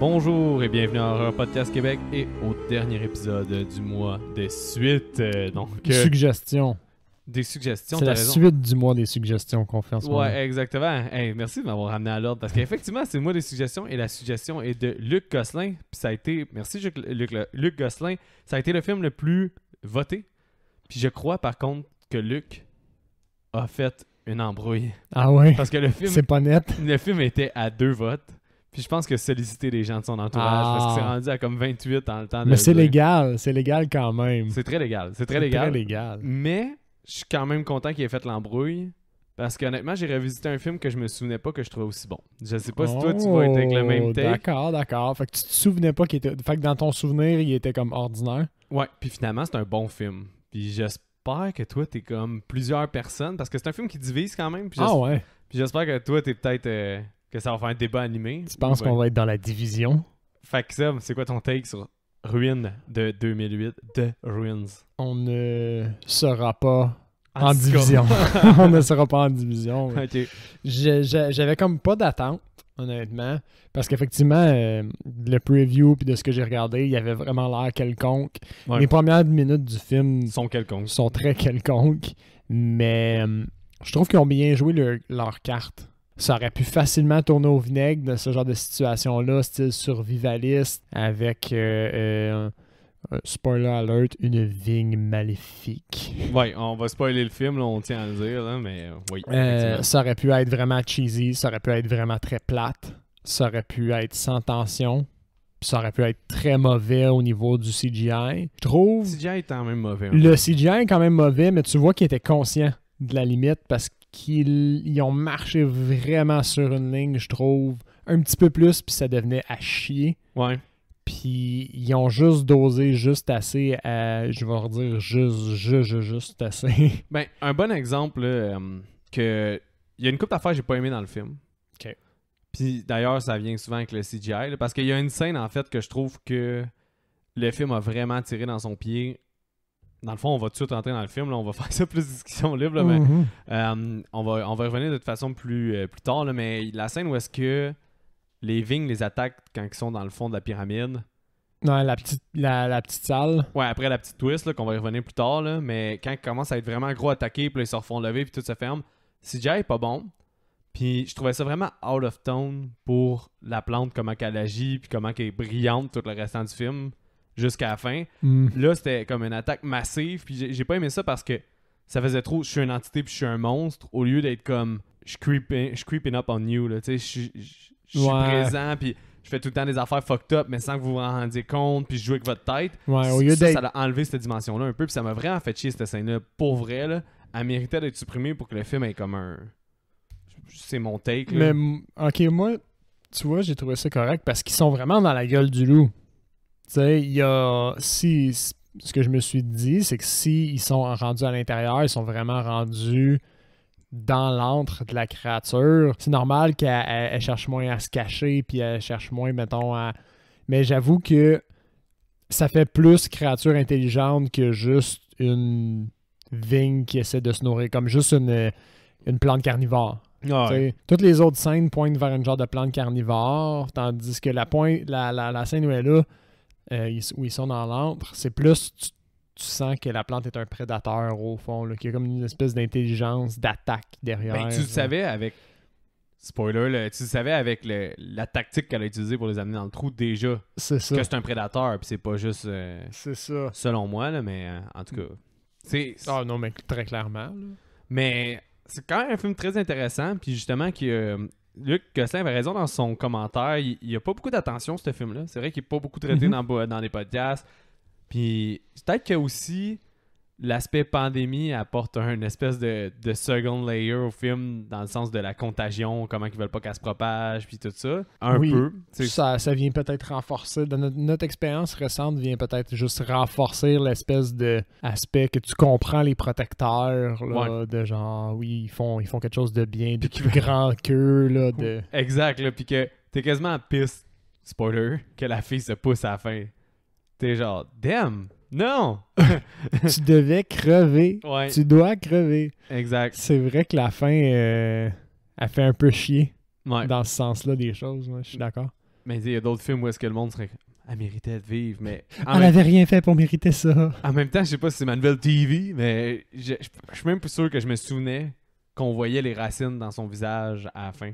Bonjour et bienvenue à Horror Podcast Québec et au dernier épisode du mois des suites. Suggestions. Des suggestions, C'est t'as la raison. suite du mois des suggestions qu'on fait en ce moment. Ouais, exactement. Hey, merci de m'avoir ramené à l'ordre parce qu'effectivement, c'est le mois des suggestions et la suggestion est de Luc Gosselin. Puis ça a été, merci Luc Gosselin, ça a été le film le plus voté. Puis je crois par contre que Luc a fait une embrouille. Ah ouais? Parce que C'est pas net. le film était à 2 votes. Puis je pense que solliciter les gens de son entourage parce que c'est rendu à comme 28 dans le temps de Mais c'est le dire. légal quand même. C'est très légal. C'est très C'est légal. très légal. Mais je suis quand même content qu'il ait fait l'embrouille. Parce qu'honnêtement, j'ai revisité un film que je me souvenais pas que je trouvais aussi bon. Je sais pas si toi tu vas être avec le même take. D'accord. Fait que tu te souvenais pas qu'il était. Fait que dans ton souvenir, il était comme ordinaire. Ouais, puis finalement, c'est un bon film. Puis j'espère que toi, t'es comme plusieurs personnes. Parce que c'est un film qui divise quand même. Puis Ouais. puis j'espère que toi, t'es peut-être. Que ça va faire un débat animé. Tu penses qu'on va être dans la division? Fait que ça, c'est quoi ton take sur Ruin de 2008? The Ruins. On ne sera pas En en tout cas. division. On ne sera pas en division. Ok. J'avais comme pas d'attente, honnêtement, parce qu'effectivement, le preview puis de ce que j'ai regardé, il y avait vraiment l'air quelconque. Ouais. Les premières minutes du film Ils sont quelconques. sont très quelconques, mais je trouve qu'ils ont bien joué leur carte. Ça aurait pu facilement tourner au vinaigre de ce genre de situation-là, style survivaliste, avec, spoiler alert, une vigne maléfique. Ouais, on va spoiler le film, là, on tient à le dire, là, mais oui. effectivement. Ça aurait pu être vraiment cheesy, ça aurait pu être vraiment très plate, ça aurait pu être sans tension, puis ça aurait pu être très mauvais au niveau du CGI. Je trouve CGI est quand même mauvais. le CGI est quand même mauvais, mais tu vois qu'il était conscient de la limite parce qu'ils ont marché vraiment sur une ligne, je trouve, un petit peu plus, puis ça devenait à chier. Ouais. Puis ils ont juste dosé juste assez à, je vais redire juste assez. Ben, un bon exemple, là, que il y a une couple d'affaires que j'ai pas aimé dans le film. OK. Puis d'ailleurs, ça vient souvent avec le CGI, là, parce qu'il y a une scène, en fait, que je trouve que le film a vraiment tiré dans son pied. Dans le fond, on va tout de suite rentrer dans le film, là, on va faire ça plus discussion libre, là, mais on va y revenir de toute façon plus tard, là, mais la scène où est-ce que les vignes les attaquent quand ils sont dans le fond de la pyramide. Non, la petite salle. Ouais, après la petite twist, là, qu'on va y revenir plus tard, là, mais quand ils commencent à être vraiment gros attaqués, puis là, ils se refont lever, puis tout se ferme, CGI est pas bon. Puis je trouvais ça vraiment out of tone pour la plante, comment qu'elle agit, puis comment qu'elle est brillante tout le restant du film, jusqu'à la fin. Là, c'était comme une attaque massive, puis j'ai pas aimé ça parce que ça faisait trop, je suis une entité, puis je suis un monstre, au lieu d'être comme, je creeping up on you, là, tu sais, je suis présent, puis je fais tout le temps des affaires fucked up, mais sans que vous vous en rendiez compte, puis je joue avec votre tête. Ouais, au lieu d'être. Ça a enlevé cette dimension-là un peu, puis ça m'a vraiment fait chier cette scène-là. Pour vrai, là, elle méritait d'être supprimée pour que le film ait comme un... C'est mon take, là. Mais, ok, moi, tu vois, j'ai trouvé ça correct parce qu'ils sont vraiment dans la gueule du loup. Tu sais, il y a... Ce que je me suis dit, c'est que s'ils sont rendus à l'intérieur, ils sont vraiment rendus dans l'antre de la créature. C'est normal qu'elle cherche moins à se cacher, puis elle cherche moins, mettons, à... Mais j'avoue que ça fait plus créature intelligente que juste une vigne qui essaie de se nourrir, comme juste une plante carnivore. Ah ouais. T'sais, toutes les autres scènes pointent vers une genre de plante carnivore, tandis que la scène où elle est là, où ils sont dans l'antre, c'est plus tu sens que la plante est un prédateur au fond, là, qu'il y a comme une espèce d'intelligence, d'attaque derrière. Ben, tu le savais avec... Spoiler, là, tu le savais avec la tactique qu'elle a utilisée pour les amener dans le trou déjà, c'est ça. que c'est un prédateur, puis c'est pas juste... C'est ça. selon moi, là, mais en tout cas... Ah non, mais très clairement. Là. Mais c'est quand même un film très intéressant, puis justement que Luc Gosselin avait raison dans son commentaire, il n'y a pas beaucoup d'attention ce film-là. C'est vrai qu'il n'est pas beaucoup traité dans les podcasts. Puis peut-être que aussi l'aspect pandémie apporte une espèce de second layer au film dans le sens de la contagion, comment ils veulent pas qu'elle se propage, puis tout ça. Un peu. Ça vient peut-être renforcer, notre expérience récente vient peut-être juste renforcer l'espèce de aspect que tu comprends les protecteurs, là, de genre, oui, ils font quelque chose de bien, de plus grand qu'eux, là, de... Exact, là, puis que t'es quasiment piste, spoiler, que la fille se pousse à la fin. T'es genre, damn! Non! Tu devais crever. Ouais. Tu dois crever. Exact. C'est vrai que la fin, elle fait un peu chier Ouais. dans ce sens-là des choses. Ouais, je suis d'accord. Mais il y a d'autres films où est-ce que le monde serait... Elle méritait de vivre, mais... Elle avait rien fait pour mériter ça. En même temps, je sais pas si c'est ma nouvelle TV, mais je suis même plus sûr que je me souvenais qu'on voyait les racines dans son visage à la fin.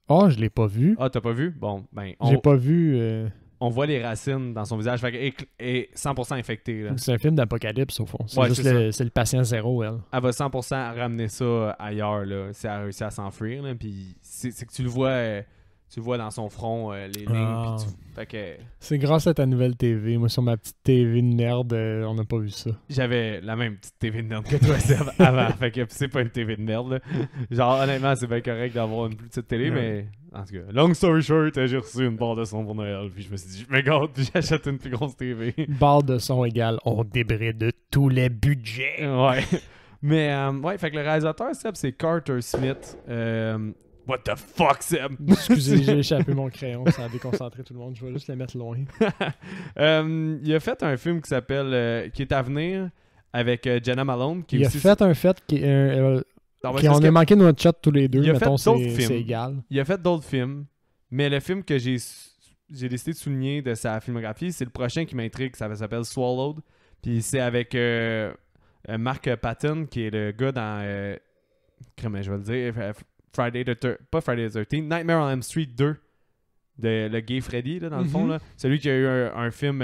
Oh, je l'ai pas vu. Ah, t'as pas vu? Bon, ben... J'ai pas vu... On voit les racines dans son visage. Fait qu'elle est 100% infectée. Là. C'est un film d'apocalypse, au fond. C'est Ouais, juste c'est le patient zéro, elle. Elle va 100% ramener ça ailleurs, là, si elle a réussi à s'enfuir. Là. Puis c'est que tu le vois dans son front, les lignes. Puis fait que... C'est grâce à ta nouvelle TV. Moi, sur ma petite TV de merde, on n'a pas vu ça. J'avais la même petite TV de merde que toi, Seb, avant. Fait que c'est pas une TV de merde. Là. Genre, honnêtement, c'est bien correct d'avoir une plus petite télé, mais... En tout cas, long story short, j'ai reçu une barre de son pour Noël, puis je me suis dit, je me gâte, puis j'achète une plus grosse TV. Barre de son égale, on débride tous les budgets. Ouais. Mais, ouais, fait que le réalisateur, Seb, c'est Carter Smith. What the fuck, Seb? Excusez, j'ai échappé mon crayon, ça a déconcentré tout le monde, je vais juste le mettre loin. Il a fait un film qui s'appelle, qui est à venir, avec Jenna Malone. Qui il a fait un fait qui on a manqué notre chat tous les deux, mettons, c'est égal. Il a fait d'autres films, mais le film que j'ai décidé de souligner de sa filmographie, c'est le prochain qui m'intrigue, ça s'appelle Swallowed. Puis c'est avec Mark Patton, qui est le gars dans, je vais le dire, pas Friday the 13th, Nightmare on Elm Street 2, le gay Freddy, là, dans le fond. Là. Celui qui a eu un film...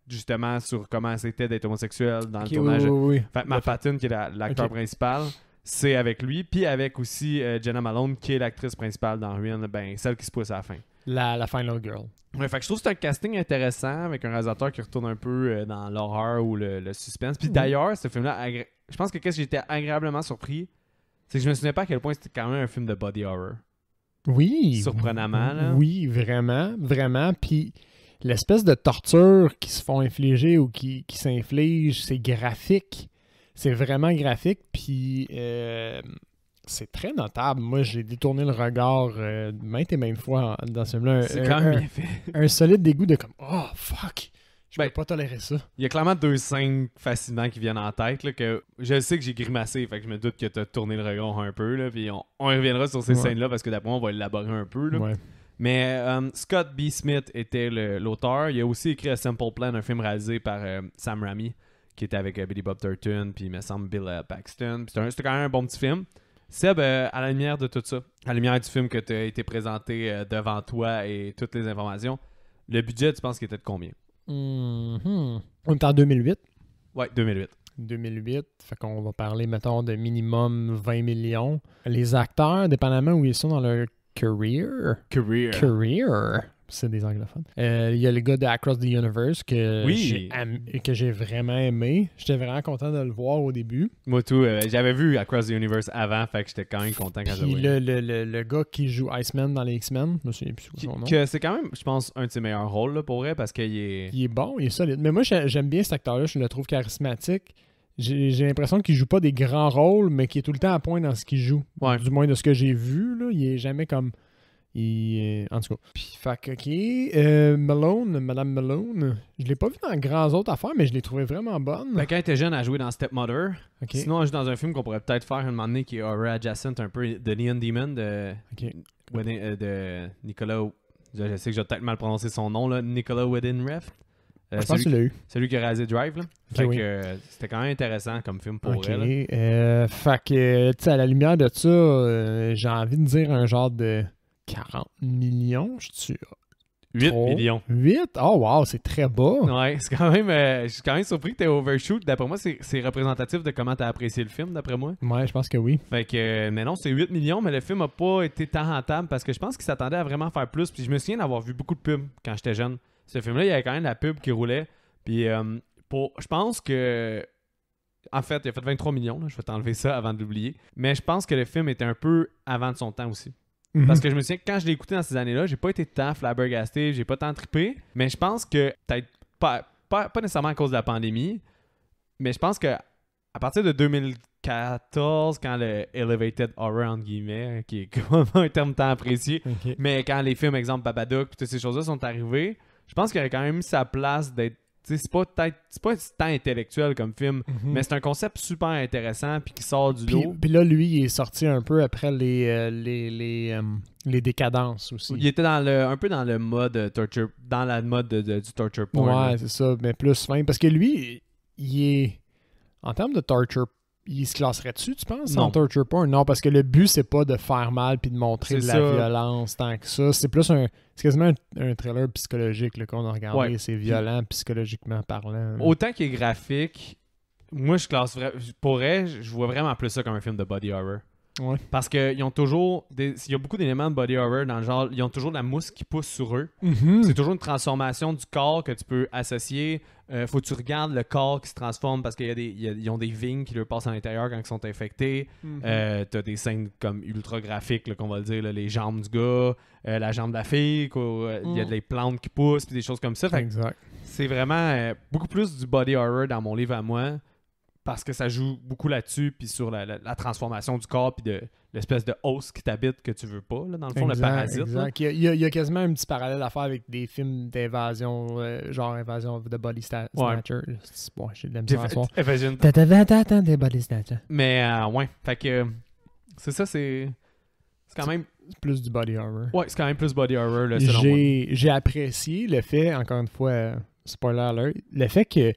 justement sur comment c'était d'être homosexuel dans le tournage. Oui. Fait, Mark Patton, qui est l'acteur principal, c'est avec lui, puis avec aussi Jenna Malone, qui est l'actrice principale dans Ruin, ben celle qui se pousse à la fin. La Final Girl. Ouais, fait que je trouve que c'est un casting intéressant avec un réalisateur qui retourne un peu dans l'horreur ou le suspense. Puis d'ailleurs, ce film-là, je pense que qu'est-ce que j'étais agréablement surpris, c'est que je me souvenais pas à quel point c'était quand même un film de body horror. Oui. Surprenamment, là. Oui, vraiment, vraiment. Puis l'espèce de torture qui se font infliger ou qui s'inflige, c'est graphique. C'est vraiment graphique, puis c'est très notable. Moi, j'ai détourné le regard maintes et maintes fois dans ce film-là. C'est quand même bien fait. Un solide dégoût de comme « Oh, fuck! Je peux pas tolérer ça. » Il y a clairement 2 scènes facilement qui viennent en tête, là, que je sais que j'ai grimacé, fait que je me doute que t'as tourné le regard un peu, là, puis on reviendra sur ces scènes-là, parce que d'après moi, on va élaborer un peu, là. Ouais. Mais Scott B. Smith était l'auteur. Il a aussi écrit A Simple Plan, un film réalisé par Sam Raimi, qui était avec Billy Bob Thornton, puis il me semble Bill Paxton. C'était quand même un bon petit film. Seb, à la lumière de tout ça, à la lumière du film que tu as été présenté devant toi et toutes les informations, le budget, tu penses qu'il était de combien? On est en 2008. Ouais, 2008. 2008, fait qu'on va parler, mettons, de minimum 20 millions. Les acteurs, dépendamment où ils sont dans leur career. C'est des anglophones. Il y a le gars de Across the Universe que j'ai vraiment aimé. J'étais vraiment content de le voir au début. Moi tout, j'avais vu Across the Universe avant, fait que j'étais quand même content quand je le voyais. Le gars qui joue Iceman dans les X-Men, je me souviens plus son nom. C'est quand même, je pense, un de ses meilleurs rôles là, pour vrai, parce qu'il est... Il est bon, il est solide. Mais moi, j'aime bien cet acteur-là, je le trouve charismatique. J'ai l'impression qu'il joue pas des grands rôles, mais qu'il est tout le temps à point dans ce qu'il joue. Ouais. Du moins de ce que j'ai vu, là, il est jamais comme... En tout cas. Puis, fait que, OK. Madame Malone, je l'ai pas vu dans grands autres affaires, mais je l'ai trouvé vraiment bonne. Ben, quand elle était jeune, elle a joué dans Stepmother. Okay. Sinon, elle joue dans un film qu'on pourrait peut-être faire un moment donné qui est horror adjacent, un peu The Neon Demon de Nicolas. Je sais que j'ai peut-être mal prononcé son nom, là. Nicolas Winding Refn. Je pense que tu l'as eu. Celui qui a réalisé Drive. Là. Fait que c'était quand même intéressant comme film pour elle. Fait que, tu sais, à la lumière de ça, j'ai envie de dire un genre de 40 millions, je suis 8 millions. 8? Oh wow, c'est très bas. Ouais, c'est quand même... je suis quand même surpris que t'aies overshoot. D'après moi, c'est représentatif de comment t'as apprécié le film, d'après moi. Ouais, je pense que oui. Fait que, mais non, c'est 8 millions, mais le film a pas été tant rentable parce que je pense qu'il s'attendait à vraiment faire plus. Puis je me souviens d'avoir vu beaucoup de pubs quand j'étais jeune. Ce film-là, il y avait quand même la pub qui roulait. Puis je pense que... En fait, il a fait 23 millions. Là. Je vais t'enlever ça avant de l'oublier. Mais je pense que le film était un peu avant de son temps aussi. Parce que je me souviens que quand je l'ai écouté dans ces années-là, j'ai pas été tant flabbergasté, j'ai pas tant trippé, mais je pense que peut-être pas nécessairement à cause de la pandémie, mais je pense que à partir de 2014, quand le Elevated Horror, entre guillemets, qui est comme un terme tant apprécié, mais quand les films, exemple Babadook, toutes ces choses-là sont arrivées, je pense qu'il aurait quand même eu sa place d'être sais, c'est pas tant intellectuel comme film, mais c'est un concept super intéressant puis qui sort du lot. Puis là, lui, il est sorti un peu après les décadences aussi. Il était un peu dans le mode torture, dans la mode du torture porn. Ouais, c'est ça, mais plus fin. Parce que lui, il est... En termes de torture, il se classerait dessus, tu penses, en torture porn? Non, parce que le but, c'est pas de faire mal puis de montrer de la violence tant que ça. C'est plus c'est quasiment un thriller psychologique là, qu'on a regardé. Ouais. C'est violent, psychologiquement parlant. Autant qu'il est graphique, moi, je vois vraiment plus ça comme un film de body horror. Ouais. Parce qu'ils ont toujours il y a beaucoup d'éléments de body horror dans le genre, ils ont toujours de la mousse qui pousse sur eux. C'est toujours une transformation du corps que tu peux associer. Faut que tu regardes le corps qui se transforme parce qu'ils ont des vignes qui leur passent à l'intérieur quand ils sont infectés. T'as des scènes comme ultra graphiques, là, qu'on va le dire, là, les jambes du gars, la jambe de la fille, il y a des plantes qui poussent, puis des choses comme ça. Exact. C'est vraiment beaucoup plus du body horror dans mon livre à moi. Parce que ça joue beaucoup là-dessus, puis sur la transformation du corps, puis de l'espèce de os qui t'habite que tu veux pas, là, dans le fond, le parasite. Exact. Il y a quasiment un petit parallèle à faire avec des films d'évasion, genre Invasion of the Body Snatcher. Bon, j'ai de la misère à soir. Des Body Snatcher. Mais, ouais, fait que c'est ça, c'est quand même... C'est plus du body horror. Ouais, c'est quand même plus body horror, là, selon moi. J'ai apprécié le fait, encore une fois, spoiler alert, le fait que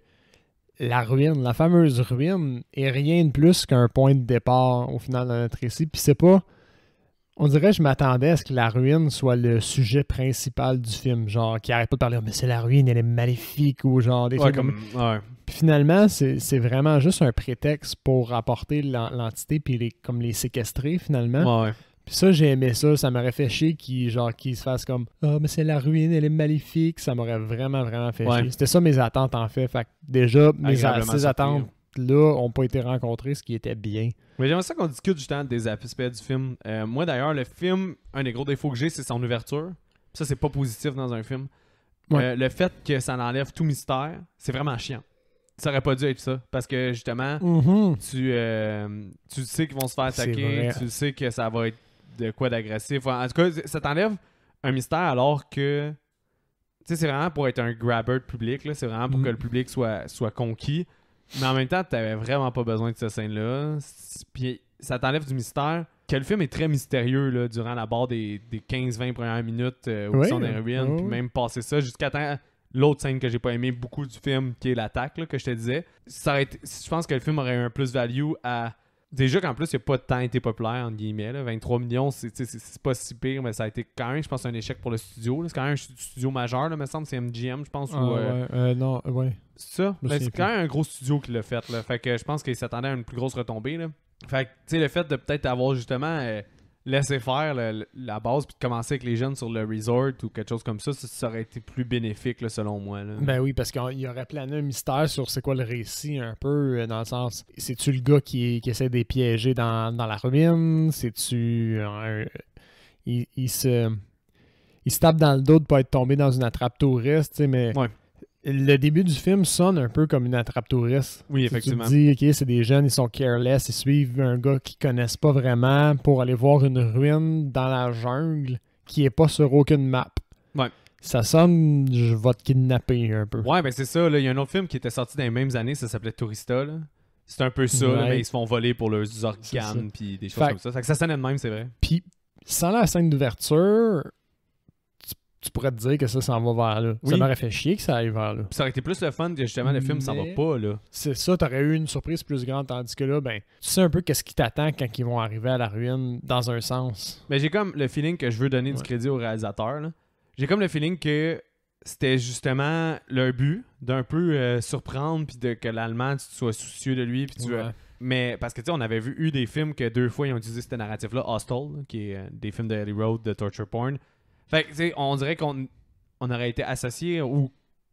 la ruine, la fameuse ruine, est rien de plus qu'un point de départ au final de notre récit. Puis c'est pas... On dirait que je m'attendais à ce que la ruine soit le sujet principal du film. Genre, qui arrête pas de parler « mais c'est la ruine, elle est maléfique » ou genre des trucs comme... Ouais. Puis finalement, c'est vraiment juste un prétexte pour apporter l'entité puis comme les séquestrer finalement. Ouais. Puis ça, j'ai aimé ça. Ça m'aurait fait chier qu'ils se fassent comme « Ah, mais c'est la ruine, elle est maléfique. » Ça m'aurait vraiment, vraiment fait chier. C'était ça mes attentes, en fait. Fait que déjà, ces attentes-là n'ont pas été rencontrées, ce qui était bien. Mais j'aimerais ça qu'on discute justement des aspects du film. Moi, d'ailleurs, le film, un des gros défauts que j'ai, c'est son ouverture. Ça, c'est pas positif dans un film. Ouais. Le fait que ça enlève tout mystère, c'est vraiment chiant. Ça aurait pas dû être ça. Parce que, justement, tu sais qu'ils vont se faire attaquer. Tu sais que ça va être de quoi d'agressif. En tout cas, ça t'enlève un mystère alors que... Tu sais, c'est vraiment pour être un grabber de public. Là. C'est vraiment pour que le public soit conquis. Mais en même temps, t'avais vraiment pas besoin de cette scène-là. Puis ça t'enlève du mystère. Que le film est très mystérieux là, durant la barre des 15-20 premières minutes où ils sont dans les ruines. Puis même passer ça jusqu'à temps... L'autre scène que j'ai pas aimé beaucoup du film, qui est l'attaque, là, que je te disais. Je pense que le film aurait eu un plus-value à... Déjà qu'en plus, il n'a pas tant été populaire, entre guillemets. Là. 23 millions, c'est pas si pire, mais ça a été quand même, je pense, un échec pour le studio. Là. C'est quand même un studio majeur, là, me semble. C'est MGM, je pense. Non, ouais. C'est ça? C'est quand même un gros studio qui l'a fait. Là. Fait que je pense qu'il s'attendait à une plus grosse retombée. Là. Fait que, tu sais, le fait de peut-être avoir justement laissé faire la base puis de commencer avec les jeunes sur le resort ou quelque chose comme ça, ça aurait été plus bénéfique, là, selon moi. Là. Ben oui, parce qu'il y aurait plané un mystère sur c'est quoi le récit un peu, dans le sens, c'est-tu le gars qui essaie de les piéger dans la ruine? C'est-tu... Il se tape dans le dos de pas être tombé dans une attrape touriste, tu sais, mais... Ouais. Le début du film sonne un peu comme une attrape touriste. Oui, effectivement. Tu te dis, OK, c'est des jeunes, ils sont careless, ils suivent un gars qu'ils connaissent pas vraiment pour aller voir une ruine dans la jungle qui est pas sur aucune map. Ouais. Ça sonne, je vais te kidnapper un peu. Ouais, ben c'est ça. Il y a un autre film qui était sorti dans les mêmes années, ça s'appelait Tourista. Là. C'est un peu ça, là, mais ils se font voler pour leurs organes puis des choses comme ça. Fait que ça sonnait de même, c'est vrai. Puis, sans la scène d'ouverture... Tu pourrais te dire que ça s'en va vers là. Oui. Ça m'aurait fait chier que ça aille vers là. Puis ça aurait été plus le fun que justement le film s'en va pas là. C'est ça, t'aurais eu une surprise plus grande, tandis que là, ben, tu sais un peu qu'est-ce qui t'attend quand ils vont arriver à la ruine dans un sens. Mais j'ai comme le feeling que je veux donner du crédit au réalisateur. Là. J'ai comme le feeling que c'était justement leur but d'un peu surprendre puis que l'Allemand tu sois soucieux de lui puis mais parce que tu sais on avait eu des films que 2 fois ils ont utilisé ce narratif là, Hostel, là, qui est des films de Ellie Road de torture porn. Fait que, tu sais, on dirait qu'on aurait été associé ou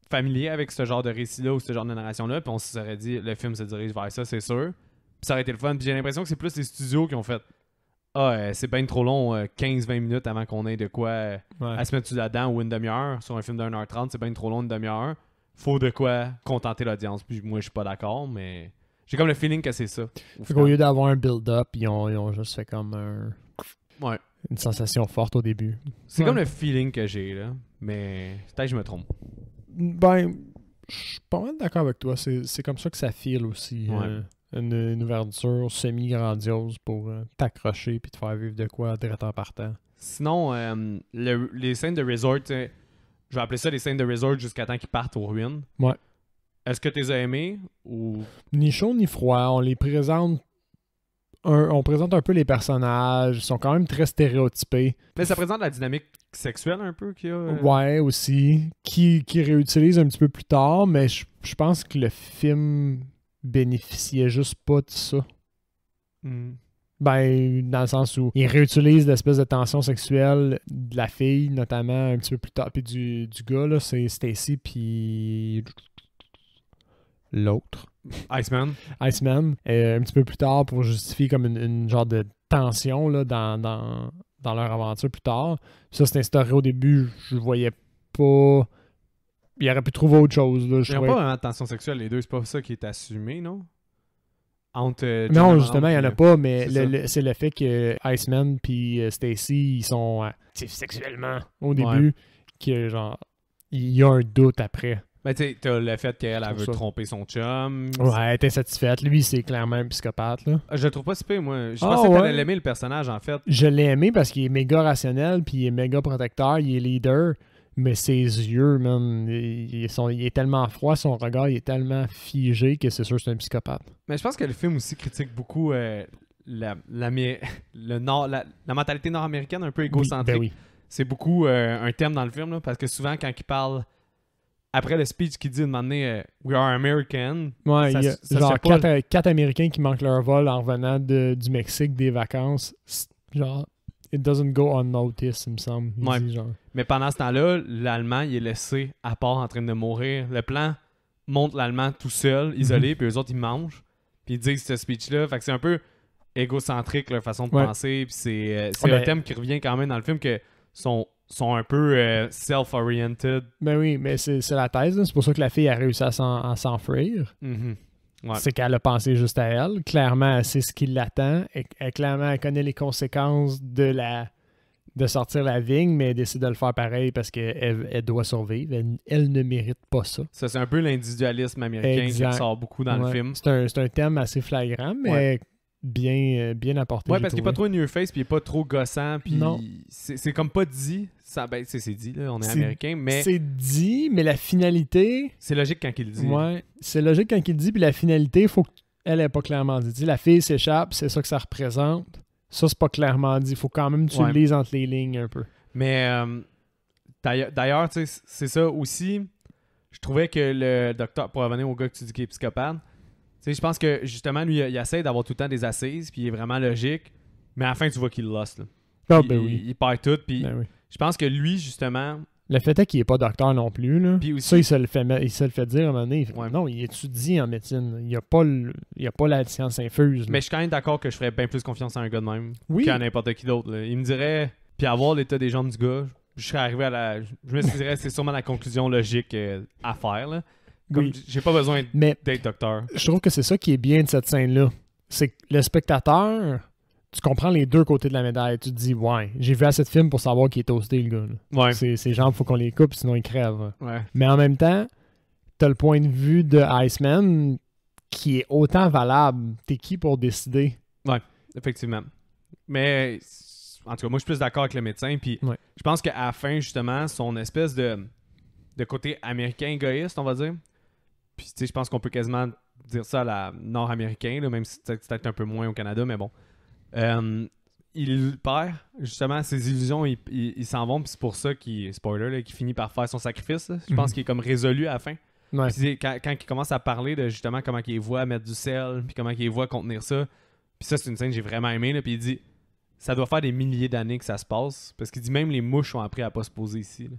familier avec ce genre de récit-là ou ce genre de narration-là, puis on se serait dit, le film se dirige vers ça, c'est sûr. Puis ça aurait été le fun. Puis j'ai l'impression que c'est plus les studios qui ont fait c'est bien trop long, 15-20 minutes avant qu'on ait de quoi à se mettre là-dedans ou une demi-heure. Sur un film d'1h30, c'est bien trop long, une demi-heure. Faut de quoi contenter l'audience. Puis moi, je suis pas d'accord, mais j'ai comme le feeling que c'est ça. Au lieu d'avoir un build-up, ils ont juste fait comme une sensation forte au début. C'est comme le feeling que j'ai, là. Mais peut-être que je me trompe. Ben, Je suis pas mal d'accord avec toi. C'est comme ça que ça file aussi. Ouais. Une ouverture semi-grandiose pour t'accrocher puis te faire vivre de quoi direct en partant. Sinon, les scènes de resort, je vais appeler ça les scènes de resort jusqu'à temps qu'ils partent aux ruines. Ouais. Est-ce que tu les as aimés ou... Ni chaud ni froid. On les présente. On présente un peu les personnages. Ils sont quand même très stéréotypés. Mais ça présente la dynamique sexuelle un peu qu'il y a. Ouais, aussi. Qui réutilise un petit peu plus tard, mais je pense que le film bénéficiait juste pas de ça. Hmm. Ben, dans le sens où il réutilise l'espèce de tension sexuelle de la fille, notamment un petit peu plus tard. Puis du gars, là, c'est Stacy, puis l'autre. Iceman. Iceman, un petit peu plus tard pour justifier comme une genre de tension là, dans leur aventure plus tard. Ça, c'est instauré au début, je le voyais pas. Il aurait pu trouver autre chose. Là, Il n'y a pas vraiment de tension sexuelle, les deux. C'est pas ça qui est assumé, non? Entre non, John justement, il n'y en a puis, pas, mais c'est c'est le fait que Iceman puis Stacy, ils sont actifs sexuellement au début, que genre, il y a un doute après. Ben, tu sais, t'as le fait qu'elle Pour veut ça. tromper son chum. Ouais, elle est insatisfaite. Lui, c'est clairement un psychopathe, là. Je le trouve pas si pire, moi. Je Ah, pensais que ouais. t'allais l'aimer, le personnage, en fait. Je l'ai aimé parce qu'il est méga rationnel, puis il est méga protecteur, il est leader, mais ses yeux, man, il est tellement froid, son regard, il est tellement figé que c'est sûr que c'est un psychopathe. Mais je pense que le film aussi critique beaucoup la mentalité nord-américaine un peu égocentrique. Ben oui. C'est beaucoup un thème dans le film, là, parce que souvent, quand il parle... Après le speech qu'il dit de moment donné We are American. Ouais, Ça- il y a ça se genre fait pas- quatre Américains qui manquent leur vol en revenant du Mexique des vacances. Genre, it doesn't go unnoticed, il me semble. Il Ouais. dit, genre. Mais pendant ce temps-là, l'Allemand, il est laissé à part en train de mourir. Le plan montre l'Allemand tout seul, isolé, puis eux autres, ils mangent. Puis ils disent ce speech-là. Fait que c'est un peu égocentrique, leur façon de Ouais. penser. Puis c'est Ouais, un mais- thème qui revient quand même dans le film, que sont un peu self-oriented. Ben oui, mais c'est la thèse, là. C'est pour ça que la fille a réussi à s'enfuir. Mhm. Ouais. C'est qu'elle a pensé juste à elle. Clairement, elle sait ce qui l'attend. Clairement, elle connaît les conséquences de sortir la vigne, mais elle décide de le faire pareil parce qu'elle doit survivre. Elle ne mérite pas ça. Ça, c'est un peu l'individualisme américain Exact. qui ressort beaucoup dans le Ouais. film. C'est un thème assez flagrant, mais bien apporté. Ouais, j'ai parce qu'il est pas trouvé. trop in your face, puis il est pas trop gossant, puis Non. c'est comme pas dit. Ça, ben, c'est dit, là, on est C'est- américain, mais C'est dit, mais la finalité... c'est logique quand il le dit. Ouais, c'est logique quand il dit, puis la finalité, il faut qu'elle n'ait pas clairement dit. La fille s'échappe, c'est ça que ça représente. Ça, c'est pas clairement dit. Il faut quand même que tu Ouais. le lises entre les lignes un peu. Mais d'ailleurs, tu sais, c'est ça aussi. Je trouvais que le docteur, pour revenir au gars que tu dis qui est psychopathe, tu sais, je pense que justement, lui, il essaie d'avoir tout le temps des assises, puis il est vraiment logique, mais à la fin, tu vois qu'il lost. Là. Ah, il, ben oui. il perd tout, puis Ben oui. je pense que lui, justement, Le fait est qu'il n'est pas docteur non plus. Là. Puis aussi- Ça, il se le fait dire à un moment donné. Il fait, Ouais. non, il étudie en médecine. Il n'y a pas la science infuse. là. mais je suis quand même d'accord que je ferais bien plus confiance à un gars de même Oui. qu'à n'importe qui d'autre. là. Il me dirait, puis avoir l'état des jambes du gars, je serais arrivé à la. Je me dirais, c'est sûrement la conclusion logique à faire. Là. Comme Oui. j'ai pas besoin Mais d'être docteur. je trouve que c'est ça qui est bien de cette scène-là. C'est que le spectateur, tu comprends les deux côtés de la médaille. Tu te dis, ouais, j'ai vu assez de films pour savoir qu'il est toasté, le gars. Là. Ouais. Ces jambes, il faut qu'on les coupe, sinon ils crèvent. Ouais. Mais en même temps, t'as le point de vue de Iceman qui est autant valable. T'es qui pour décider? Effectivement. Mais en tout cas, moi je suis plus d'accord avec le médecin. Puis Ouais. je pense qu'à la fin, justement, son espèce de côté américain égoïste, on va dire. Puis tu sais, je pense qu'on peut quasiment dire ça à la nord-américain, là, même si c'est peut-être un peu moins au Canada, mais bon. Il perd justement ses illusions, il s'en vont, puis c'est pour ça qu'il, spoiler, là, qu'il finit par faire son sacrifice. Là. Je pense Mhm. qu'il est comme résolu à la fin. Ouais. Puis c'est quand il commence à parler de justement comment il voit mettre du sel, puis comment il voit contenir ça. Puis ça, c'est une scène que j'ai vraiment aimée. Là. Puis il dit, ça doit faire des milliers d'années que ça se passe. Parce qu'il dit, même les mouches ont appris à pas se poser ici. Là.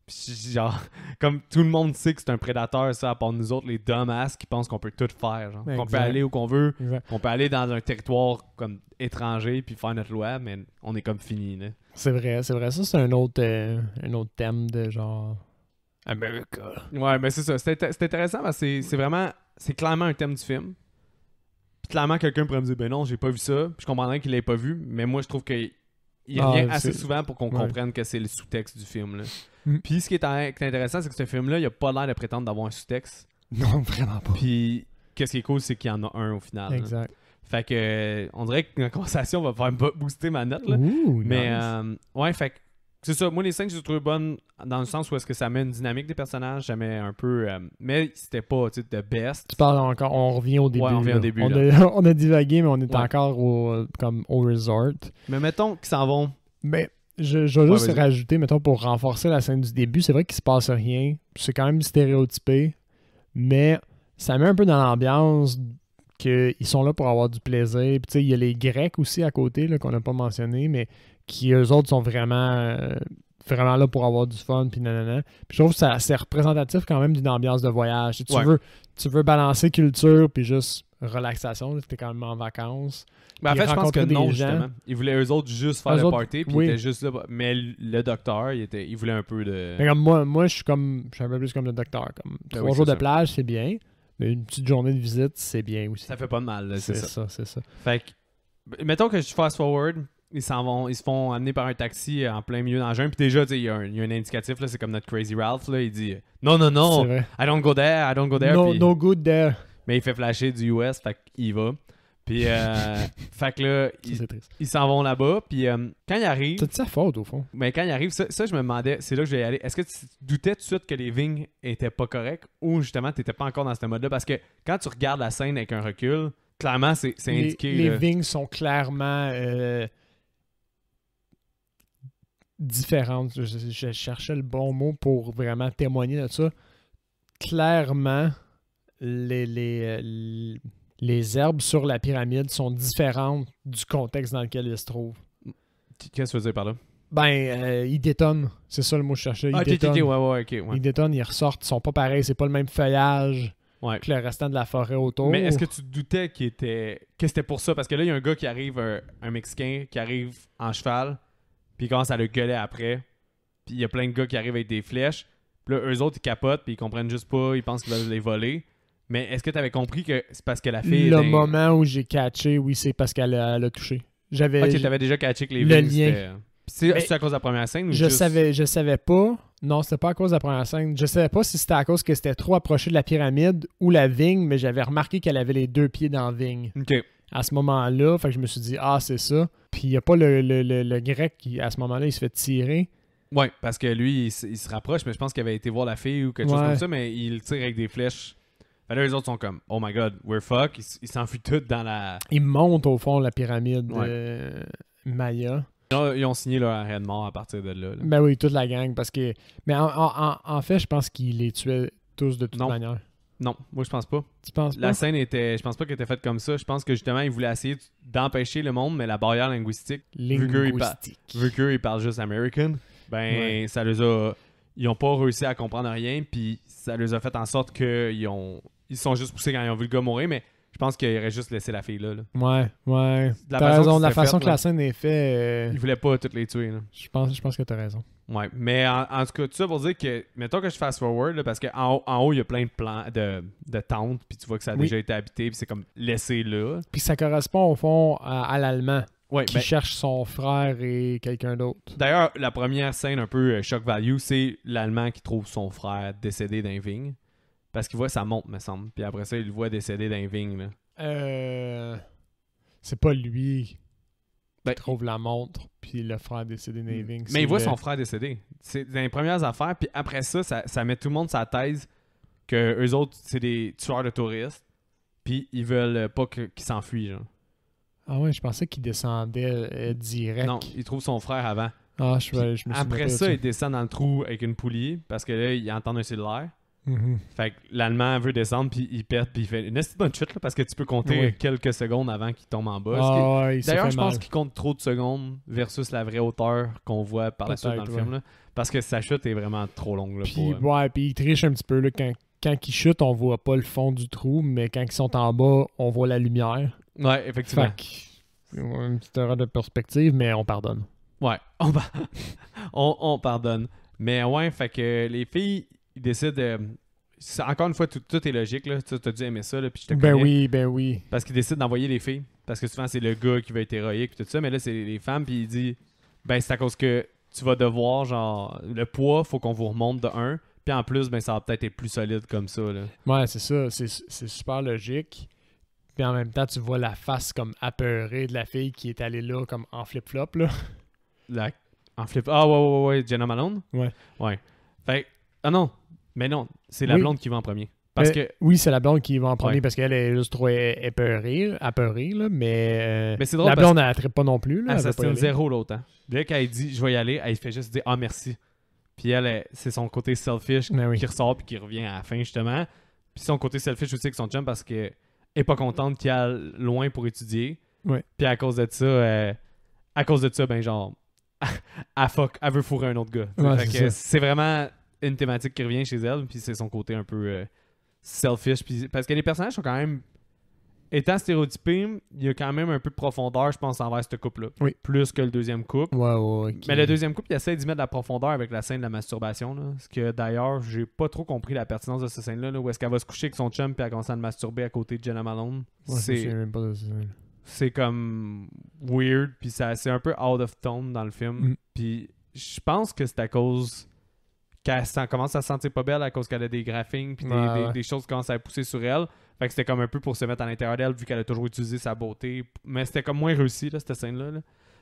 Puis genre, comme tout le monde sait que c'est un prédateur, ça, à part nous autres, les dumbasses qui pensent qu'on peut tout faire. Genre. Qu'on peut Exact. aller où qu'on veut, Exact. qu'on peut aller dans un territoire comme étranger, puis faire notre loi, mais on est comme fini. Là. C'est vrai. Ça, c'est un autre thème de genre America. Ouais, mais c'est ça. C'est intéressant parce que c'est clairement un thème du film. Puis clairement, quelqu'un pourrait me dire, ben non, j'ai pas vu ça. Puis je comprendrais qu'il l'ait pas vu, mais moi, je trouve qu'il il revient assez c'est- souvent pour qu'on ouais. comprenne que c'est le sous-texte du film. Là. Mm. Puis ce qui est intéressant, c'est que ce film-là, il a pas l'air de prétendre d'avoir un sous-texte. Non, vraiment pas. Puis qu'est-ce qui est cool, c'est qu'il y en a un au final. Là. Exact. Fait que on dirait que la conversation va faire booster ma note. Là. Ouh, Mais nice. ouais, fait que c'est ça. Moi, les 5, j'ai trouvé bonnes dans le sens où est-ce que ça met une dynamique des personnages. Ça met un peu. Mais c'était pas, tu sais, the best. Tu parles encore, on revient au début. Ouais, on revient au là. début, On, là. a, on a divagué, mais on est Ouais. encore comme au resort. Mais mettons qu'ils s'en vont. Mais je vais juste vas-y. rajouter, mettons, pour renforcer la scène du début, c'est vrai qu'il se passe rien. C'est quand même stéréotypé, mais ça met un peu dans l'ambiance qu'ils sont là pour avoir du plaisir. Puis tu sais, il y a les Grecs aussi à côté, là, qu'on n'a pas mentionné, mais qui, eux autres, sont vraiment là pour avoir du fun, puis nanana. Puis je trouve que c'est représentatif quand même d'une ambiance de voyage. Ouais. Tu veux balancer culture, puis juste relaxation, tu es quand même en vacances. Mais en Puis fait, je pense que rencontrer non, des gens. justement. Ils voulaient eux autres juste faire Eux le autres, party, puis oui. ils étaient juste là. Mais le docteur, il voulait un peu de. Mais comme moi, je suis un peu plus comme le docteur. Comme Ben 3 oui, jours c'est de ça. plage, c'est bien. Mais une petite journée de visite, c'est bien aussi. Ça fait pas de mal, là, c'est ça. C'est ça. Fait que, mettons que je fast forward, ils s'en vont, ils se font amener par un taxi en plein milieu dans le jungle. Puis déjà, tu sais, il y a un indicatif, là, c'est comme notre Crazy Ralph, là, il dit non, C'est vrai. I don't go there, I don't go there. No, puis- no good there. Mais il fait flasher du US, fait qu'il y va. Puis, fait que là, Ça, ils c'est triste. ils s'en vont là-bas. Puis, quand ils arrivent, C'est de sa faute, au fond. mais quand ils arrivent, ça, je me demandais, c'est là que je vais y aller. Est-ce que tu doutais tout de suite que les vignes étaient pas correctes ou justement, t'étais pas encore dans ce mode-là? Parce que quand tu regardes la scène avec un recul, clairement, c'est indiqué. Les là. vignes sont clairement différentes. Je cherchais le bon mot pour vraiment témoigner de ça. Clairement, les herbes sur la pyramide sont différentes du contexte dans lequel ils se trouvent. Qu'est-ce que tu veux dire par là? Ils détonnent. C'est ça le mot que je cherchais. Ils Ah, ok, détonnent. ok. Ils détonnent, ils ressortent. Ils sont pas pareils. C'est pas le même feuillage Ouais. que le restant de la forêt autour. Mais est-ce que tu doutais que c'était pour ça? Parce que là, il y a un gars qui arrive, un Mexicain, qui arrive en cheval, puis il commence à le gueuler après. Puis il y a plein de gars qui arrivent avec des flèches. Puis là, eux autres, ils capotent, puis ils comprennent juste pas, ils pensent qu'ils veulent les voler. Mais est-ce que tu avais compris que c'est parce que la fille... Le moment où j'ai catché, oui, c'est parce qu'elle a touché. Ok, t'avais déjà catché que les le vignes, lien. c'était... C'est Mais à cause de la première scène ou Je juste... savais pas. Non, c'était pas à cause de la première scène. Je savais pas si c'était à cause que c'était trop approché de la pyramide ou la vigne, mais j'avais remarqué qu'elle avait les deux pieds dans la vigne. Ok. À ce moment-là, fait que je me suis dit, ah, c'est ça. Puis il n'y a pas le grec qui, à ce moment-là, il se fait tirer. Ouais, parce que lui, il se rapproche, mais je pense qu'il avait été voir la fille ou quelque chose Ouais. comme ça, mais il tire avec des flèches. Fait là, les autres sont comme, oh my god, we're fuck. Ils s'enfuient tous dans la... Il monte au fond la pyramide Ouais. Maya. Ils ont signé leur arrêt de mort à partir de là. Ben oui, toute la gang, parce que... Mais en fait, je pense qu'il les tuait tous de toute Non. manière. Non, moi je pense pas. Tu penses pas? La scène était... Je pense pas qu'elle était faite comme ça. Je pense que justement, ils voulaient essayer d'empêcher le monde, mais la barrière linguistique, vu qu'eux, ils parlent juste American, ben Ouais. ça les a... Ils ont pas réussi à comprendre rien, puis ça les a fait en sorte qu'ils ils se sont juste poussés quand ils ont vu le gars mourir, mais je pense qu'ils auraient juste laissé la fille là. Ouais. De la T'as façon raison, que de la c'était façon fait, que là. la scène est faite, Ils voulaient pas toutes les tuer. Là. je pense que t'as raison. Ouais, mais en tout cas, tout ça pour dire que, mettons que je fast forward, là, parce qu'en haut, il y a plein de plans de tentes, puis tu vois que ça a Oui. déjà été habité, puis c'est comme laissé là. Puis ça correspond au fond à l'Allemand Ouais, qui ben, cherche son frère et quelqu'un d'autre. d'ailleurs, la première scène un peu shock value, c'est l'Allemand qui trouve son frère décédé d'un vigne. Parce qu'il voit sa montre, me semble. Puis après ça, il le voit décédé d'un vigne. Là. C'est pas lui Ben, qui trouve la montre, puis le frère décédé Naving. Mais il voit son frère décédé. C'est dans les premières affaires. Puis après ça, ça met tout le monde sa thèse que eux autres, c'est des tueurs de touristes. Puis ils veulent pas qu'ils s'enfuient. Genre. Ah ouais, je pensais qu'il descendait direct. Non, il trouve son frère avant. Ah, je me suis Après noté ça, là-dessus. il descend dans le trou avec une poulie parce que là, il entend un cellulaire. Mhm. Fait que l'Allemand veut descendre, puis il pète, puis il fait une petite bonne chute là, parce que tu peux compter Oui. quelques secondes avant qu'il tombe en bas. Ce qui est- Ah ouais, il s'est D'ailleurs, fait je pense mal. qu'il compte trop de secondes versus la vraie hauteur qu'on voit par la suite dans le Peut-être, film. Là, parce que sa chute est vraiment trop longue. Là, Puis, pour, ouais, puis il triche un petit peu. Là, quand il chute, on voit pas le fond du trou, mais quand ils sont en bas, on voit la lumière. Ouais, effectivement. Fait que, une petite erreur de perspective, mais on pardonne. Ouais, on pardonne. Mais ouais, fait que les filles, ils décident... encore une fois, tout est logique. Là. Tu as dû aimer ça, là, puis je te connais. Ben oui. Parce qu'ils décident d'envoyer les filles. Parce que souvent, c'est le gars qui veut être héroïque, puis tout ça. Mais là, c'est les femmes, puis il dit... ben c'est à cause que tu vas devoir, genre, le poids, faut qu'on vous remonte de 1. Puis en plus, ben ça va peut-être être plus solide comme ça, là. Ouais, c'est ça. C'est super logique. Puis en même temps, tu vois la face comme apeurée de la fille qui est allée là comme en flip-flop, là. En flip. Ah, ouais, Jenna Malone? Ouais. Ouais. Fait ah non, mais non, c'est la Oui. blonde qui va en premier. Parce que. Oui, c'est la blonde qui va en premier Ouais. parce qu'elle est juste trop apeurée, là, mais Mais c'est drôle la parce blonde, elle ne traite pas non plus. Là, elle elle veut pas y s'astine aller. zéro l'autre. Hein. Dès qu'elle dit je vais y aller, elle fait juste dire ah merci. Puis c'est son côté selfish Ben oui. qui ressort puis qui revient à la fin justement. Puis son côté selfish aussi avec son chum parce qu'elle est pas contente qu'il aille loin pour étudier. Ouais. Puis à cause de ça, ben genre, elle veut fourrer un autre gars. Ouais, Fait c'est que ça. c'est vraiment une thématique qui revient chez elle. Puis c'est son côté un peu selfish. Puis parce que les personnages sont quand même. Étant stéréotypés, il y a quand même un peu de profondeur, je pense, envers ce couple-là. Oui. Plus que le deuxième couple. Ouais. Mais le deuxième couple, il essaie d'y mettre de la profondeur avec la scène de la masturbation. Là. Ce que d'ailleurs, j'ai pas trop compris la pertinence de cette scène-là. Là, où est-ce qu'elle va se coucher avec son chum puis elle commence à le masturber à côté de Jenna Malone. Ouais, je me souviens même pas de ça. C'est comme weird. Puis c'est un peu out of tone dans le film. Mm. Puis je pense que c'est à cause qu'elle commence à se sentir pas belle à cause qu'elle a des graphings puis Ouais. des choses qui commencent à pousser sur elle. Fait que c'était comme un peu pour se mettre à l'intérieur d'elle vu qu'elle a toujours utilisé sa beauté. Mais c'était comme moins réussi, là, cette scène-là. Là.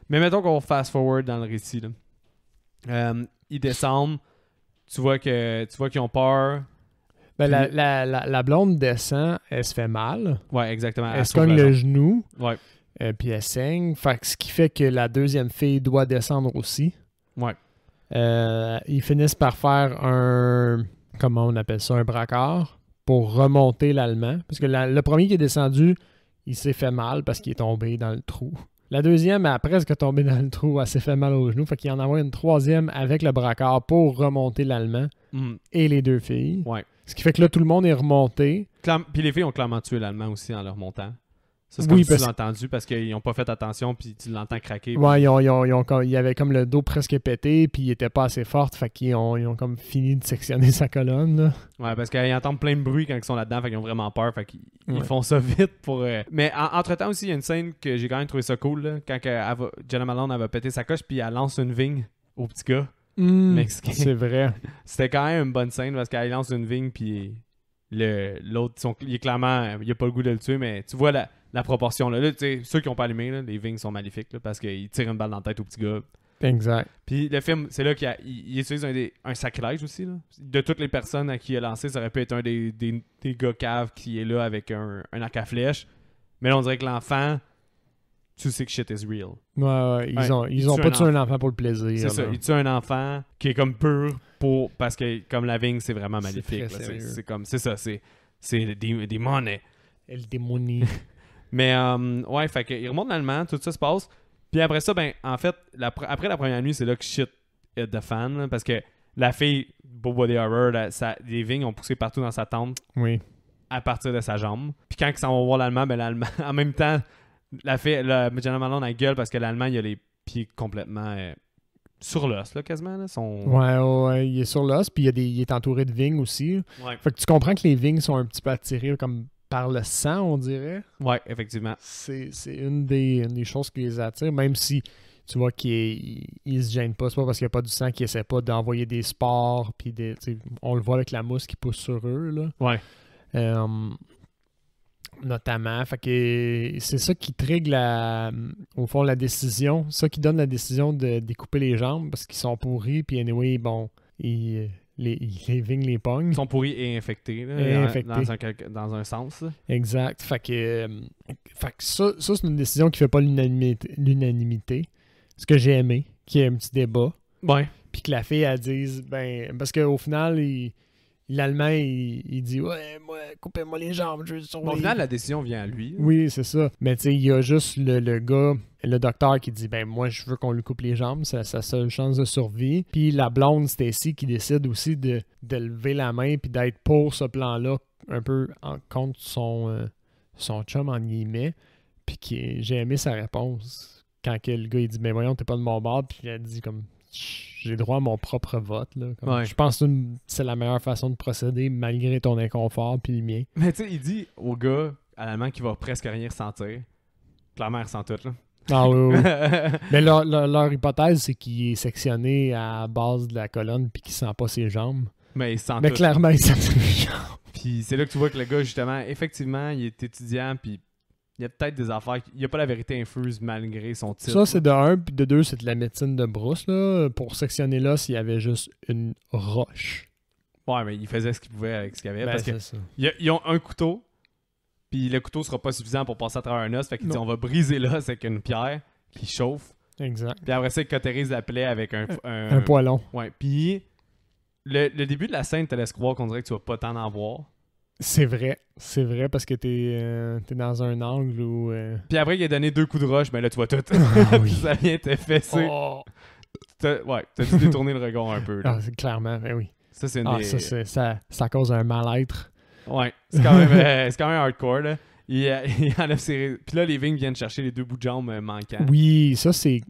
Mais mettons qu'on fast forward dans le récit. Là. Ils descendent. Tu vois qu'ils ont peur. Ben, Puis- la blonde descend, elle se fait mal. Ouais, exactement. Elle se sauve cogne la le jambe. genou, Ouais. puis elle saigne. Fait que ce qui fait que la deuxième fille doit descendre aussi. Ouais. Ils finissent par faire un... Comment on appelle ça? Un braquard pour remonter l'Allemand. Parce que le premier qui est descendu, il s'est fait mal parce qu'il est tombé dans le trou. La deuxième, elle a presque tombé dans le trou. Elle s'est fait mal au genou. Fait qu'il y en a une troisième avec le braquard pour remonter l'Allemand Mm. et les deux filles. Ouais. Ce qui fait que là, tout le monde est remonté. Puis les filles ont clairement tué l'Allemand aussi en leur montant. Ça, c'est Oui, comme si tu parce- l'as entendu parce qu'ils n'ont pas fait attention puis tu l'entends craquer. Ouais, il y avait comme le dos presque pété, puis il était pas assez fort, fait qu'ils ont comme fini de sectionner sa colonne. Là. Ouais, parce qu'ils entendent plein de bruit quand ils sont là-dedans, fait qu'ils ont vraiment peur, fait qu'ils Ouais. font ça vite pour... Mais entre-temps aussi, il y a une scène que j'ai quand même trouvé ça cool, là, quand Jenna Malone elle va péter sa coche puis elle lance une vigne au petit gars. Mexicain. C'est vrai. C'était quand même une bonne scène parce qu'elle lance une vigne puis l'autre, il est clairement... Il a pas le goût de le tuer, mais tu vois la proportion. Là, tu sais, ceux qui n'ont pas allumé, là, les vignes sont maléfiques là, parce qu'ils tirent une balle dans la tête au petit gars. Exact. Puis le film, c'est là qu'il utilise un sacrilège aussi. Là. De toutes les personnes à qui il a lancé, ça aurait pu être un des gars caves qui est là avec un arc à flèche. Mais là, on dirait que l'enfant, tu sais que shit is real. Ouais, ils ont tue pas un tué un enfant pour le plaisir. C'est ça. là. Il tue un enfant qui est comme pur parce que comme la vigne, c'est vraiment C'est maléfique. très là. sérieux. C'est comme, c'est ça. C'est des monnaies. El démonie. Mais ouais, fait qu'il remonte l'allemand, tout ça se passe. Puis après ça, ben en fait, après la première nuit, c'est là que shit hit the fan. Là, parce que la fille, Beau Body Horror, les vignes ont poussé partout dans sa tente Oui. à partir de sa jambe. Puis quand ils s'en vont voir l'allemand, ben l'allemand, en même temps, Jenna Malone a gueule parce que l'allemand, il a les pieds complètement sur l'os, là, quasiment. Là, Ouais, il est sur l'os, puis il est entouré de vignes aussi. Ouais. Fait que tu comprends que les vignes sont un petit peu attirées comme par le sang, on dirait. Ouais, effectivement. C'est une des choses qui les attire, même si tu vois qu'ils se gênent pas. C'est pas parce qu'il n'y a pas du sang qu'ils essaient pas d'envoyer des spores, puis on le voit avec la mousse qui pousse sur eux, là. Ouais. Notamment. Fait que c'est ça qui trigue au fond la décision. Ça qui donne la décision de découper les jambes parce qu'ils sont pourris. Puis anyway, bon, les vignes les pognent. Ils sont pourris et infectés, là, Et infectés. dans un sens. Là. Exact. Fait que ça c'est une décision qui fait pas l'unanimité. Ce que j'ai aimé, qu'il y ait un petit débat. Ouais. Puis que la fille, elle dise, parce qu'au final, l'Allemand, il dit, ouais, moi, coupez-moi les jambes, je veux survivre. Bon, au final, la décision vient à lui. Oui, c'est ça. Mais tu sais, il y a juste le gars, le docteur qui dit, moi, je veux qu'on lui coupe les jambes, c'est sa seule chance de survie. Puis la blonde Stacy qui décide aussi de lever la main puis d'être pour ce plan-là, un peu contre son chum, en guillemets. Puis j'ai aimé sa réponse. Quand le gars, il dit, voyons, t'es pas de mon bord. Puis elle dit comme, j'ai droit à mon propre vote. Là. Ouais. Je pense que c'est la meilleure façon de procéder malgré ton inconfort puis le mien. Mais tu sais, il dit au gars, à l'allemand, qu'il va presque rien ressentir. Clairement, il ressent tout. Là. Ah oui, oui. Mais leur hypothèse, c'est qu'il est sectionné à la base de la colonne puis qu'il sent pas ses jambes. Mais il sent Mais tout. clairement, il sent ses jambes. Puis c'est là que tu vois que le gars, justement, effectivement, il est étudiant, puis il y a peut-être des affaires. Il n'y a pas la vérité infuse malgré son titre. Ça, c'est de un, puis de deux, c'est de la médecine de brousse. Là. Pour sectionner là, s'il y avait juste une roche. Ouais, mais il faisait ce qu'il pouvait avec ce qu'il avait. Ben, parce que c'est ça. ils ont un couteau, puis le couteau sera pas suffisant pour passer à travers un os. Fait qu'il dit Non. on va briser l'os avec une pierre qui chauffe. Exact. Puis après ça, il cautérise la plaie avec un Un poêlon. Ouais, puis le début de la scène te laisse croire qu'on dirait que tu vas pas tant en voir. C'est vrai parce que t'es dans un angle où... Puis après, il a donné 2 coups de roche, ben là, tu vois tout. Ah oui. Ça vient te fesser. Oh! T'as dû détourner le regard un peu. Là. Ah, c'est clairement, ben oui. Ça, c'est une Ah, des... ça cause un mal-être. Ouais, c'est quand même hardcore, là. Il enlève ses... Puis là, les Ving viennent chercher les 2 bouts de jambes manquants. Oui, ça, c'est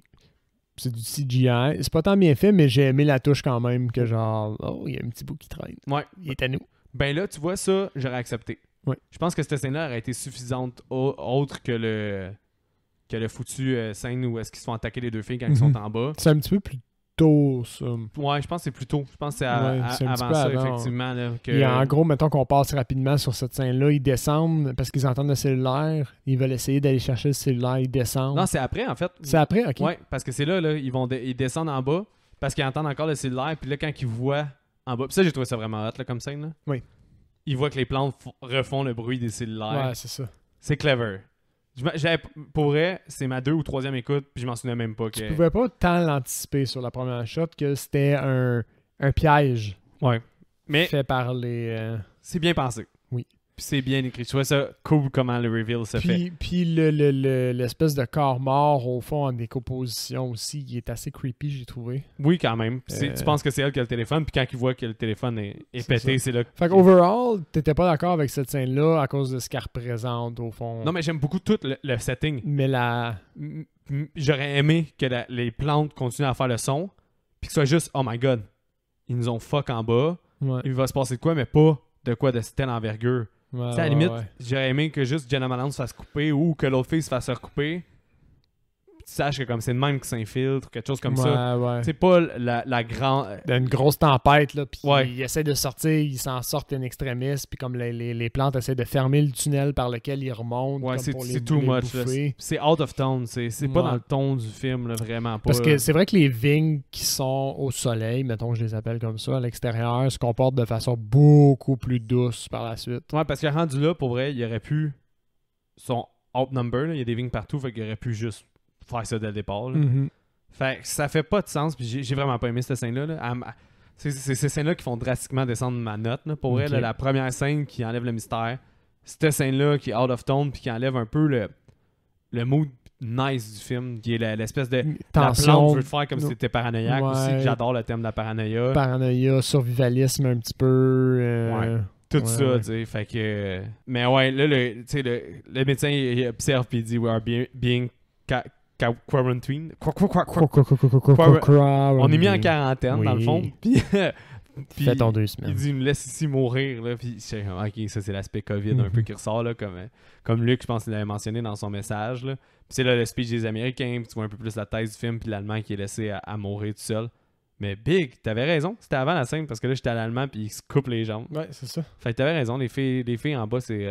du CGI. C'est pas tant bien fait, mais j'ai aimé la touche quand même, que genre, oh, il y a un petit bout qui traîne. Ouais. Il est à nous. Ben là, tu vois, ça, j'aurais accepté. Ouais. Je pense que cette scène-là aurait été suffisante autre que le foutu scène où est-ce qu'ils se font attaquer les 2 filles quand ils sont en bas. C'est un petit peu plus tôt, ça. Ouais, je pense que c'est plus tôt. Je pense que c'est Ouais, c'est un petit avant peu ça, avant. effectivement. Là, que... Et en gros, mettons qu'on passe rapidement sur cette scène-là, ils descendent parce qu'ils entendent le cellulaire. Ils veulent essayer d'aller chercher le cellulaire, ils descendent. Non, c'est après, en fait. C'est après, ok. Ouais, parce que c'est là, ils descendent en bas parce qu'ils entendent encore le cellulaire. Puis là, quand ils voient en bas... Puis ça, j'ai trouvé ça vraiment hot, là, comme scène. Là. Oui. Ils voient que les plantes refont le bruit des cellulaires. Ouais, c'est ça. C'est clever. Pour vrai, c'est ma 2 ou 3e écoute, puis je m'en souvenais même pas. Tu pouvais pas tant l'anticiper sur la première shot que c'était un piège Ouais. Mais fait par les... c'est bien pensé. Oui. Puis c'est bien écrit. Je trouvais ça cool comment le reveal se fait. Puis l'espèce de corps mort au fond en décomposition aussi, il est assez creepy, j'ai trouvé. Oui, quand même. Puis tu penses que c'est elle qui a le téléphone, puis quand il voit que le téléphone est pété, c'est là que... Fait qu'overall, t'étais pas d'accord avec cette scène-là à cause de ce qu'elle représente au fond. Non, mais j'aime beaucoup tout le setting. Mais J'aurais aimé que les plantes continuent à faire le son, puis que ce soit juste, oh my god, ils nous ont fuck en bas, ouais. il va se passer de quoi, mais pas de quoi de telle envergure. Ouais, Tu sais, à la limite, ouais. j'aurais aimé que juste Jenna Malone se fasse couper ou que l'autre fille se fasse recouper. Tu saches que comme c'est le même qui s'infiltre, quelque chose comme ça. Ouais. C'est pas la grande... Il y a une grosse tempête, là, puis Ouais. ils essaient de sortir, ils s'en sortent in extremis, puis comme les plantes essaient de fermer le tunnel par lequel ils remontent. Ouais, comme pour c'est les too much. Là. bouffer. C'est out of tone. C'est pas Ouais. dans le ton du film, là, vraiment pas. Parce que c'est vrai que les vignes qui sont au soleil, mettons que je les appelle comme ça, à l'extérieur, se comportent de façon beaucoup plus douce par la suite. Ouais, parce que rendu là, pour vrai, il aurait pu... Son outnumber, il y a des vignes partout, fait qu'il aurait pu juste faire ça dès le départ. Là. Mhm. Fait que ça fait pas de sens, puis j'ai vraiment pas aimé cette scène-là. Là. C'est ces scènes-là qui font drastiquement descendre ma note. Là. Pour vrai, Ok. là, la première scène qui enlève le mystère, cette scène-là qui est out of tone, puis qui enlève un peu le mood nice du film, qui est l'espèce de... La plante Tension, veut te faire comme si c'était paranoïaque Ouais. aussi, que j'adore le thème de la paranoïa. paranoïa, survivalisme un petit peu. Ouais. Tout Ouais, ça, ouais. tu sais, fait que... Mais ouais, là, tu sais, le médecin, il observe puis il dit « We are being quarantined. » On est mis en quarantaine, dans le Oui. fond. Puis, Fais ton 2 il semaines. dit « Il nous laisse ici mourir. » Là. Puis, je sais, OK, ça, c'est l'aspect COVID un peu qui ressort, là, comme Luc, je pense qu'il l'avait mentionné dans son message. Là. Puis c'est là le speech des Américains, puis tu vois un peu plus la thèse du film, puis l'Allemand qui est laissé à mourir tout seul. Mais Big, t'avais raison. C'était avant la scène, parce que là, j'étais à l'Allemand, puis il se coupe les jambes. Ouais, c'est ça. Fait que t'avais raison, les filles en bas, c'est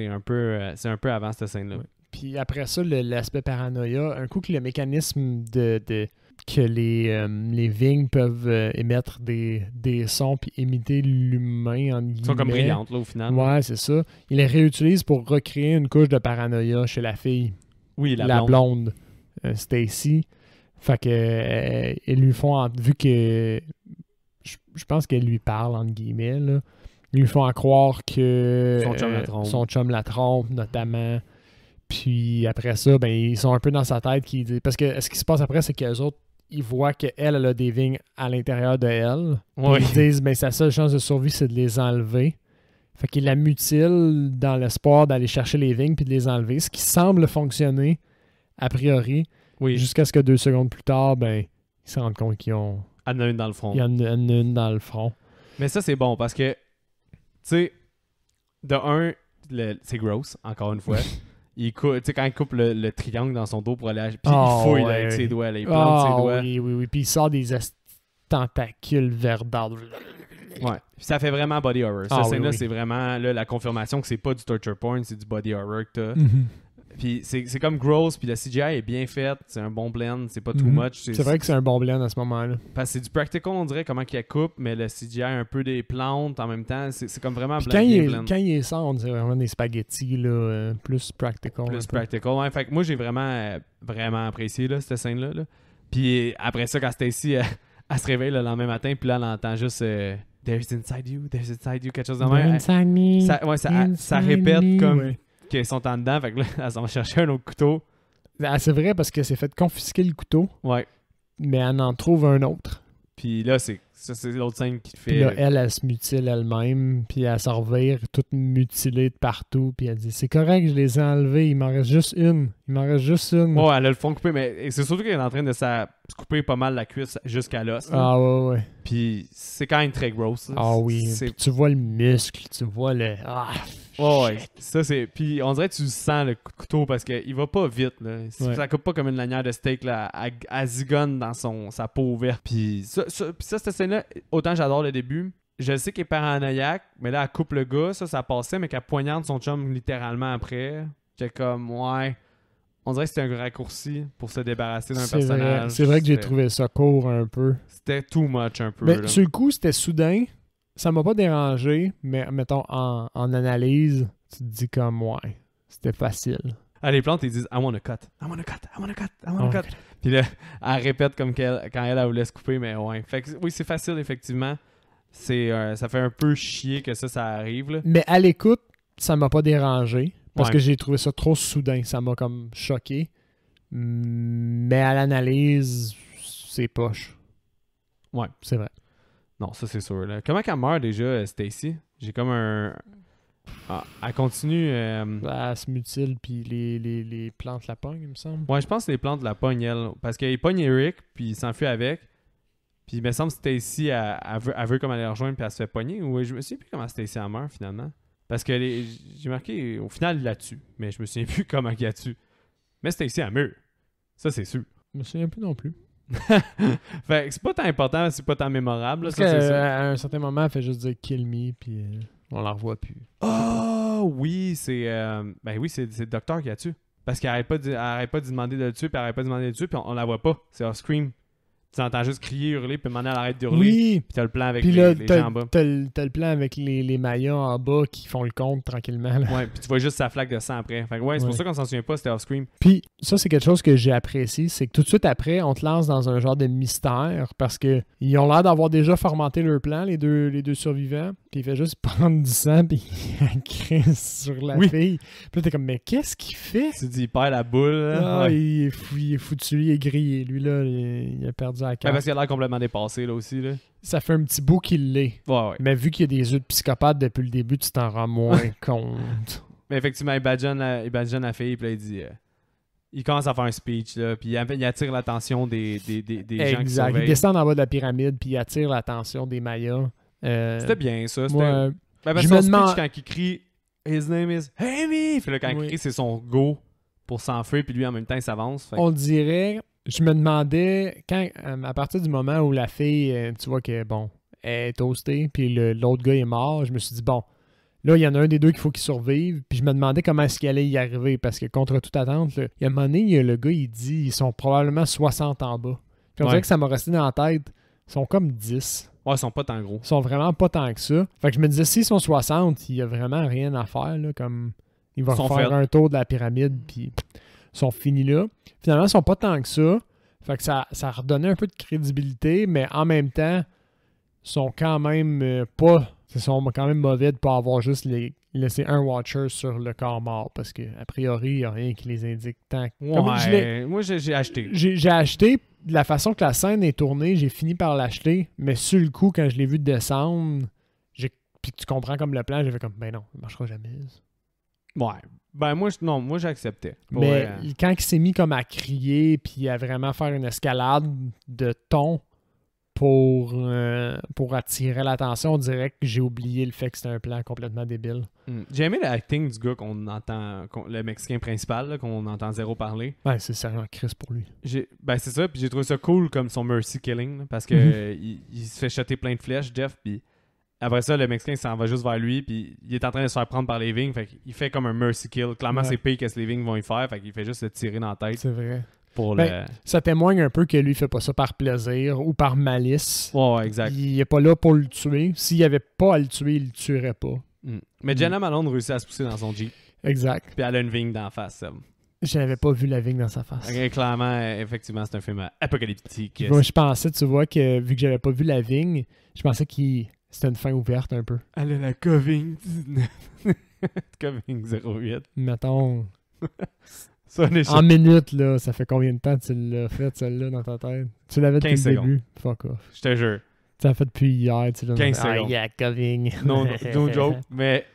un peu avant cette scène-là. Ouais. Puis après ça, l'aspect paranoïa, un coup que le mécanisme que les vignes peuvent émettre des sons puis imiter l'humain, en Ils sont comme brillantes, là, au final. Ouais, c'est ça. Ils les réutilisent pour recréer une couche de paranoïa chez la fille. Oui, La blonde, Stacy. Fait que ils lui font, vu que je pense qu'elle lui parle, entre guillemets, là, ils lui font à croire que Son chum la trompe. la trompe, notamment. Puis après ça, ben ils sont un peu dans sa tête. Parce que ce qui se passe après, c'est qu'eux autres, ils voient qu'elle a des vignes à l'intérieur de elle. Ouais. Ils disent, ben sa seule chance de survie, c'est de les enlever. Fait qu'ils la mutilent dans l'espoir d'aller chercher les vignes puis de les enlever. Ce qui semble fonctionner, a priori. Oui, Jusqu'à ce que 2 secondes plus tard, ben, ils se rendent compte qu'il y en elle en a une dans le front. a une dans le front. Mais ça, c'est bon, parce que, tu sais, de un, c'est gross, encore une fois. tu sais, quand il coupe le triangle dans son dos pour aller... Puis il fouille là, avec ses doigts, là, il plante ses doigts. Oui. Puis il sort des tentacules verdâtres. Ouais. Puis ça fait vraiment body horror. Cette scène-là, oui. c'est vraiment là, la confirmation que c'est pas du torture porn, c'est du body horror que t'as. Puis c'est comme gross, puis le CGI est bien fait, c'est un bon blend, c'est pas too much. C'est vrai que c'est un bon blend à ce moment-là. Parce que c'est du practical, on dirait, comment qu'il coupe, mais le CGI un peu des plantes en même temps, c'est comme vraiment Puis blend. quand il est ça, on dirait vraiment des spaghettis, là, plus practical. Plus practical, ouais. Fait que moi, j'ai vraiment apprécié là, cette scène-là. Là. Puis après ça, quand Stacy, elle se réveille le lendemain matin, puis là, elle entend juste There's inside you, quelque chose de même. Inside me. Ça répète comme... Ouais. qu'ils sont en dedans, fait que là, elle s'en va chercher un autre couteau. Ah, c'est vrai parce qu'elle s'est fait confisquer le couteau, Ouais. mais elle en trouve un autre. Puis là, c'est l'autre scène qui te fait... Puis là, elle se mutile elle-même, puis elle se revire toute mutilée de partout, puis elle dit « C'est correct, je les ai enlevés, il m'en reste juste une. Ouais, elle a le fond coupé, mais c'est surtout qu'elle est en train de se couper pas mal la cuisse jusqu'à l'os. Ah ouais. Puis c'est quand même très gross. Là. Ah oui, puis tu vois le muscle, tu vois le... Ah, ouais. Ça, c'est... Puis on dirait que tu sens le couteau parce qu'il va pas vite. Là. Ouais. Ça coupe pas comme une lanière de steak là, à zigonne dans sa peau ouverte. Puis ça, cette scène-là, autant j'adore le début, je sais qu'elle est paranoïaque, mais là, elle coupe le gars, ça passait, mais qu'elle poignarde son chum littéralement après. J'étais comme, ouais... On dirait que c'était un raccourci pour se débarrasser d'un personnage. C'est vrai que j'ai trouvé ça court un peu. C'était too much un peu. Mais là. sur le coup, c'était soudain. Ça m'a pas dérangé, mais mettons, en analyse, tu te dis comme, ouais, c'était facile. Ah, les plantes, ils disent « I want a cut. I want a cut. I want a cut. I want a cut. » Puis là, elle répète comme quand elle voulait se couper, mais ouais. Fait que, oui, c'est facile, effectivement. Ça fait un peu chier que ça arrive. Là. Mais à l'écoute, ça m'a pas dérangé. Parce Ouais. que j'ai trouvé ça trop soudain. Ça m'a comme choqué. Mais à l'analyse, c'est poche. Ouais. C'est vrai. Non, ça, c'est sûr. Là. Comment qu'elle meurt déjà, Stacy? J'ai comme un... Ah, elle continue... Elle se mutile, puis les plantes la pognent, il me semble. Ouais, je pense que les plantes la pognent, elle. Parce qu'elle pogne Eric, puis il s'enfuit avec. Puis il me semble que Stacy, elle veut comme aller la rejoindre, puis elle se fait pogner. Ou je me souviens plus comment Stacy elle meurt, finalement. Parce que j'ai marqué, au final, il la tue. Mais je me souviens plus comment il la tue. Mais Stacy, elle meurt. Ça, c'est sûr. Je me souviens plus non plus. Fait que c'est pas tant important, c'est pas tant mémorable. Là, Parce ça, c'est ça. qu'à un certain moment, elle fait juste dire « kill me », puis on la revoit plus. Oh, oui, c'est... ben oui, c'est le docteur qui la tue. Parce qu'elle arrête pas de demander de le tuer, puis elle arrête pas de demander de le tuer, puis on la voit pas. C'est off-screen. Tu entends juste crier, hurler, puis maintenant elle arrête d'hurler. Oui! Puis t'as le plan avec Puis les là, gens en bas. t'as le plan avec les Mayas en bas qui font le compte tranquillement. Là. Ouais, puis tu vois juste sa flaque de sang après. Fait que ouais, c'est pour ça qu'on s'en souvient pas, c'était off-screen. Puis ça, c'est quelque chose que j'ai apprécié, c'est que tout de suite après, on te lance dans un genre de mystère parce que ils ont l'air d'avoir déjà formaté leur plan, les deux survivants. Puis il fait juste prendre du sang, puis il crisse sur la fille. Puis là, t'es comme, mais qu'est-ce qu'il fait? Tu dis, il perd la boule. Là. Ah, Ouais. il est foutu, il est grillé. Lui, là, il a perdu la Ouais, carte. parce qu'il a l'air complètement dépassé, là aussi. Là. Ça fait un petit bout qu'il l'est. Ouais. Mais vu qu'il y a des yeux de psychopathe depuis le début, tu t'en rends moins compte. Mais effectivement, il badgeonne la fille, puis là, il dit... il commence à faire un speech, là, puis il attire l'attention des gens qui Exact. Il surveillent. descend en bas de la pyramide, puis il attire l'attention des Mayas. C'était bien, ça. C'était... Moi, Ben, parce je que me son demande- speech, quand il crie « His name is Amy », puis là, quand il crie, c'est son go pour s'enfuir, puis lui, en même temps, il s'avance. Fait que- on dirait... Je me demandais, à partir du moment où la fille, tu vois que bon, elle est toastée, puis l'autre gars est mort, je me suis dit, bon, là, il y en a un des deux qu'il faut qu'il survive, puis je me demandais comment est-ce qu'il allait y arriver, parce que contre toute attente, là, il y a un moment donné, le gars, il dit, ils sont probablement 60 en bas. Puis on dirait que ça m'a resté dans la tête, ils sont comme 10. Ouais, ils sont pas tant gros. Ils sont vraiment pas tant que ça. Fait que je me disais, s'ils sont 60, il y a vraiment rien à faire, là, comme, ils vont faire un tour de la pyramide, puis ils sont finis là. Finalement, ils sont pas tant que ça. Fait que ça redonnait un peu de crédibilité, mais en même temps, ils sont quand même ils sont quand même mauvais de pas avoir juste laissé un Watcher sur le corps mort, parce que a priori, il n'y a rien qui les indique tant. Ouais, moi j'ai acheté. J'ai acheté, de la façon que la scène est tournée, j'ai fini par l'acheter, mais sur le coup, quand je l'ai vu descendre, puis tu comprends comme le plan, j'ai fait comme, ben non, ça marchera jamais. Ouais. Ben moi, moi j'acceptais. Mais quand il s'est mis comme à crier puis à vraiment faire une escalade de ton pour attirer l'attention, on dirait que j'ai oublié le fait que c'était un plan complètement débile. J'ai aimé l'acting du gars qu'on entend, le Mexicain principal, là, qu'on entend zéro parler. Ouais, c'est sérieux Chris pour lui. Ben c'est ça, puis j'ai trouvé ça cool comme son mercy killing, là, parce que il se fait jeter plein de flèches, Jeff, puis après ça, le Mexicain s'en va juste vers lui, puis il est en train de se faire prendre par les vignes, fait qu'il fait comme un mercy kill. Clairement, c'est pire que ce que les vignes vont y faire, fait qu'il fait juste le tirer dans la tête. C'est vrai. Pour ça témoigne un peu que lui, il fait pas ça par plaisir ou par malice. Ouais, exact. Il est pas là pour le tuer. S'il y avait pas à le tuer, il le tuerait pas. Mais Jenna Malone réussit à se pousser dans son Jeep. Exact. Puis elle a une vigne d'en face, ça. Je n'avais pas vu la vigne dans sa face. Okay, clairement, effectivement, c'est un film apocalyptique. Moi, je pensais, tu vois, que vu que j'avais pas vu la vigne, je pensais que c'était une fin ouverte un peu. Elle a la Coving 19. Coving 08. Mettons. Ça, en minutes, là, ça fait combien de temps que tu l'as fait, celle-là, dans ta tête? Tu l'avais depuis le début. Fuck off. Je te jure. Tu l'as fait depuis hier. Tu l'as 15 secondes. yeah, Coving. No joke, mais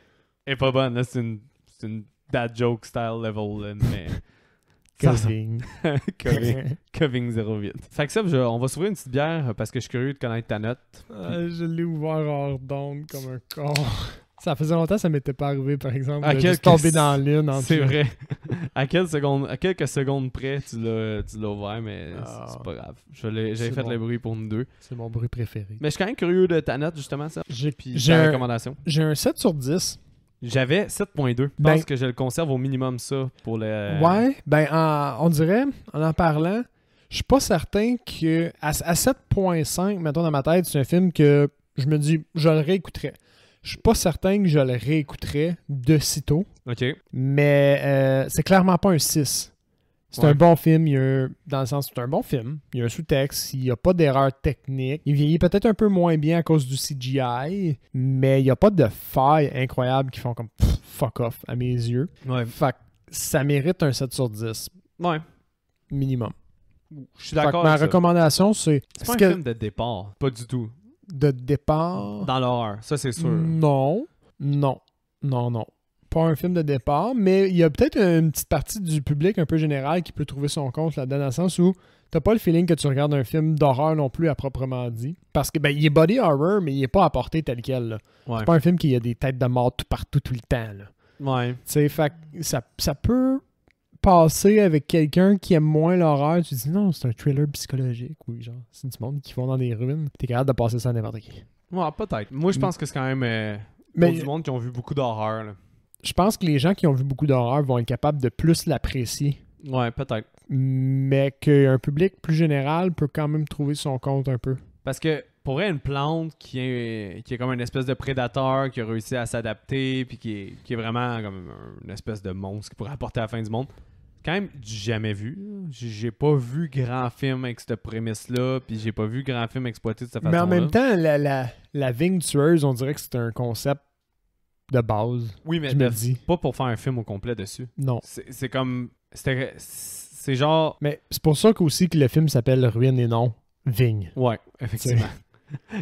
elle est pas bonne. Là, c'est une dad joke style level. Là, mais... Coving. Coving 08. Fait que ça, on va s'ouvrir une petite bière parce que je suis curieux de connaître ta note. Je l'ai ouvert hors d'onde comme un con. Ça faisait longtemps que ça m'était pas arrivé, par exemple, de juste tomber dans l'une. C'est vrai. À quelques secondes près, tu l'as ouvert, mais c'est pas grave. J'avais fait le bruit pour nous deux. C'est mon bruit préféré. Mais je suis quand même curieux de ta note, justement, ça. J'ai ta recommandation. J'ai un 7 sur 10. J'avais 7.2. Je pense que je le conserve au minimum, ça, pour le... Ouais, on dirait, en parlant, je suis pas certain que... À 7.5, mettons, dans ma tête, c'est un film que je me dis, je le réécouterais. Je suis pas certain que je le réécouterais de sitôt. OK. Mais c'est clairement pas un 6. C'est un bon film, dans le sens c'est un bon film. Il y a un sous-texte, il n'y a pas d'erreur technique. Il vieillit peut-être un peu moins bien à cause du CGI, mais il n'y a pas de failles incroyables qui font comme fuck off à mes yeux. Ouais. Fait que ça mérite un 7 sur 10. Ouais. Minimum. Je suis d'accord ma avec ça. recommandation, c'est... C'est pas un film de départ. Pas du tout. De départ? Dans l'horreur, ça c'est sûr. Non. Pas un film de départ, mais il y a peut-être une petite partie du public un peu général qui peut trouver son compte là-dedans, dans le sens où t'as pas le feeling que tu regardes un film d'horreur non plus à proprement dit. Parce que il est body horror, mais il est pas apporté tel quel. Là. Ouais. C'est pas un film qui a des têtes de mort tout partout tout le temps. Là. Ouais. Tu sais, fait ça peut passer avec quelqu'un qui aime moins l'horreur. Tu dis non, c'est un thriller psychologique. Oui, genre, c'est du monde qui vont dans des ruines. T'es capable de passer ça à n'importe qui. Ouais, peut-être. Moi, je pense que c'est quand même pour du monde qui ont vu beaucoup d'horreur. Là. Je pense que les gens qui ont vu beaucoup d'horreur vont être capables de plus l'apprécier. Ouais, peut-être. Mais qu'un public plus général peut quand même trouver son compte un peu. Parce que pour vrai, une plante qui est comme une espèce de prédateur qui a réussi à s'adapter puis qui est vraiment comme une espèce de monstre qui pourrait apporter à la fin du monde, quand même du jamais vu. J'ai pas vu grand film avec cette prémisse-là, puis j'ai pas vu grand film exploité de cette façon-là. Mais en même temps, la vigne tueuse, on dirait que c'est un concept de base. Oui, mais je me dis. Pas pour faire un film au complet dessus. Non. C'est comme... C'est genre... Mais c'est pour ça qu'aussi que le film s'appelle Ruine et non Vigne. Ouais, effectivement.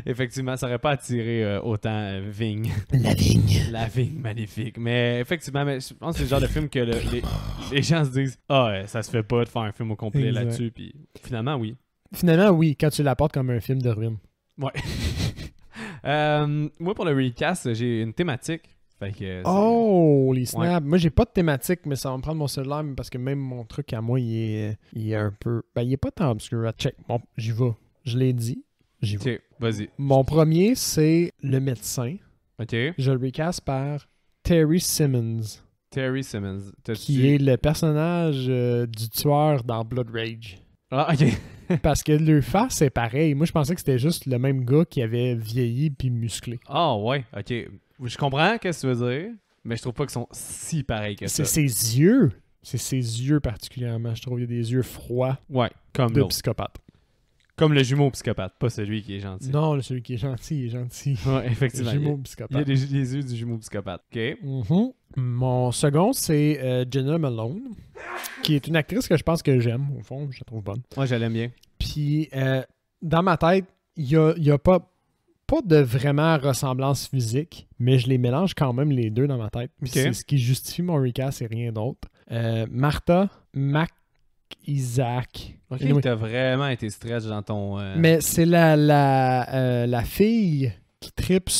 Effectivement, ça aurait pas attiré autant Vigne. La vigne. La vigne magnifique. Mais effectivement, je pense que c'est le genre de film que les gens se disent « Ah, ça se fait pas de faire un film au complet là-dessus. » Puis finalement, oui. Finalement, oui, quand tu l'apportes comme un film de ruine. Ouais. Moi, pour le recast, j'ai une thématique. Fait que, les snaps. Ouais. Moi, j'ai pas de thématique, mais ça va me prendre mon cellulaire parce que même mon truc à moi, il est un peu... il est pas tant obscur. Check. Bon, j'y vais. Je l'ai dit. J'y vais. OK, vas-y. Mon premier, c'est le médecin. OK. Je le recast par Terry Simmons. Terry Simmons. Qui est le personnage du tueur dans Blood Rage. Ah, OK. Parce que le face, c'est pareil. Moi, je pensais que c'était juste le même gars qui avait vieilli puis musclé. Ah, ouais. OK. Je comprends ce que tu veux dire, mais je trouve pas qu'ils sont si pareils que ça. C'est ses yeux. C'est ses yeux particulièrement. Je trouve qu'il y a des yeux froids. Ouais, comme de psychopathe. Comme le jumeau psychopathe, pas celui qui est gentil. Non, celui qui est gentil, il est gentil. Ouais, effectivement. Le jumeau psychopathe. Il y a les yeux du jumeau psychopathe. OK. Mm-hmm. Mon second, c'est Jenna Malone, qui est une actrice que je pense que j'aime, au fond. Je la trouve bonne. Moi, je l'aime bien. Puis, dans ma tête, il y a pas de vraiment ressemblance physique, mais je les mélange quand même les deux dans ma tête. Okay. C'est ce qui justifie mon recast et rien d'autre. Martha Isaac. Ok, Anyway. t'as vraiment été stretch dans ton... Mais c'est la fille qui tripe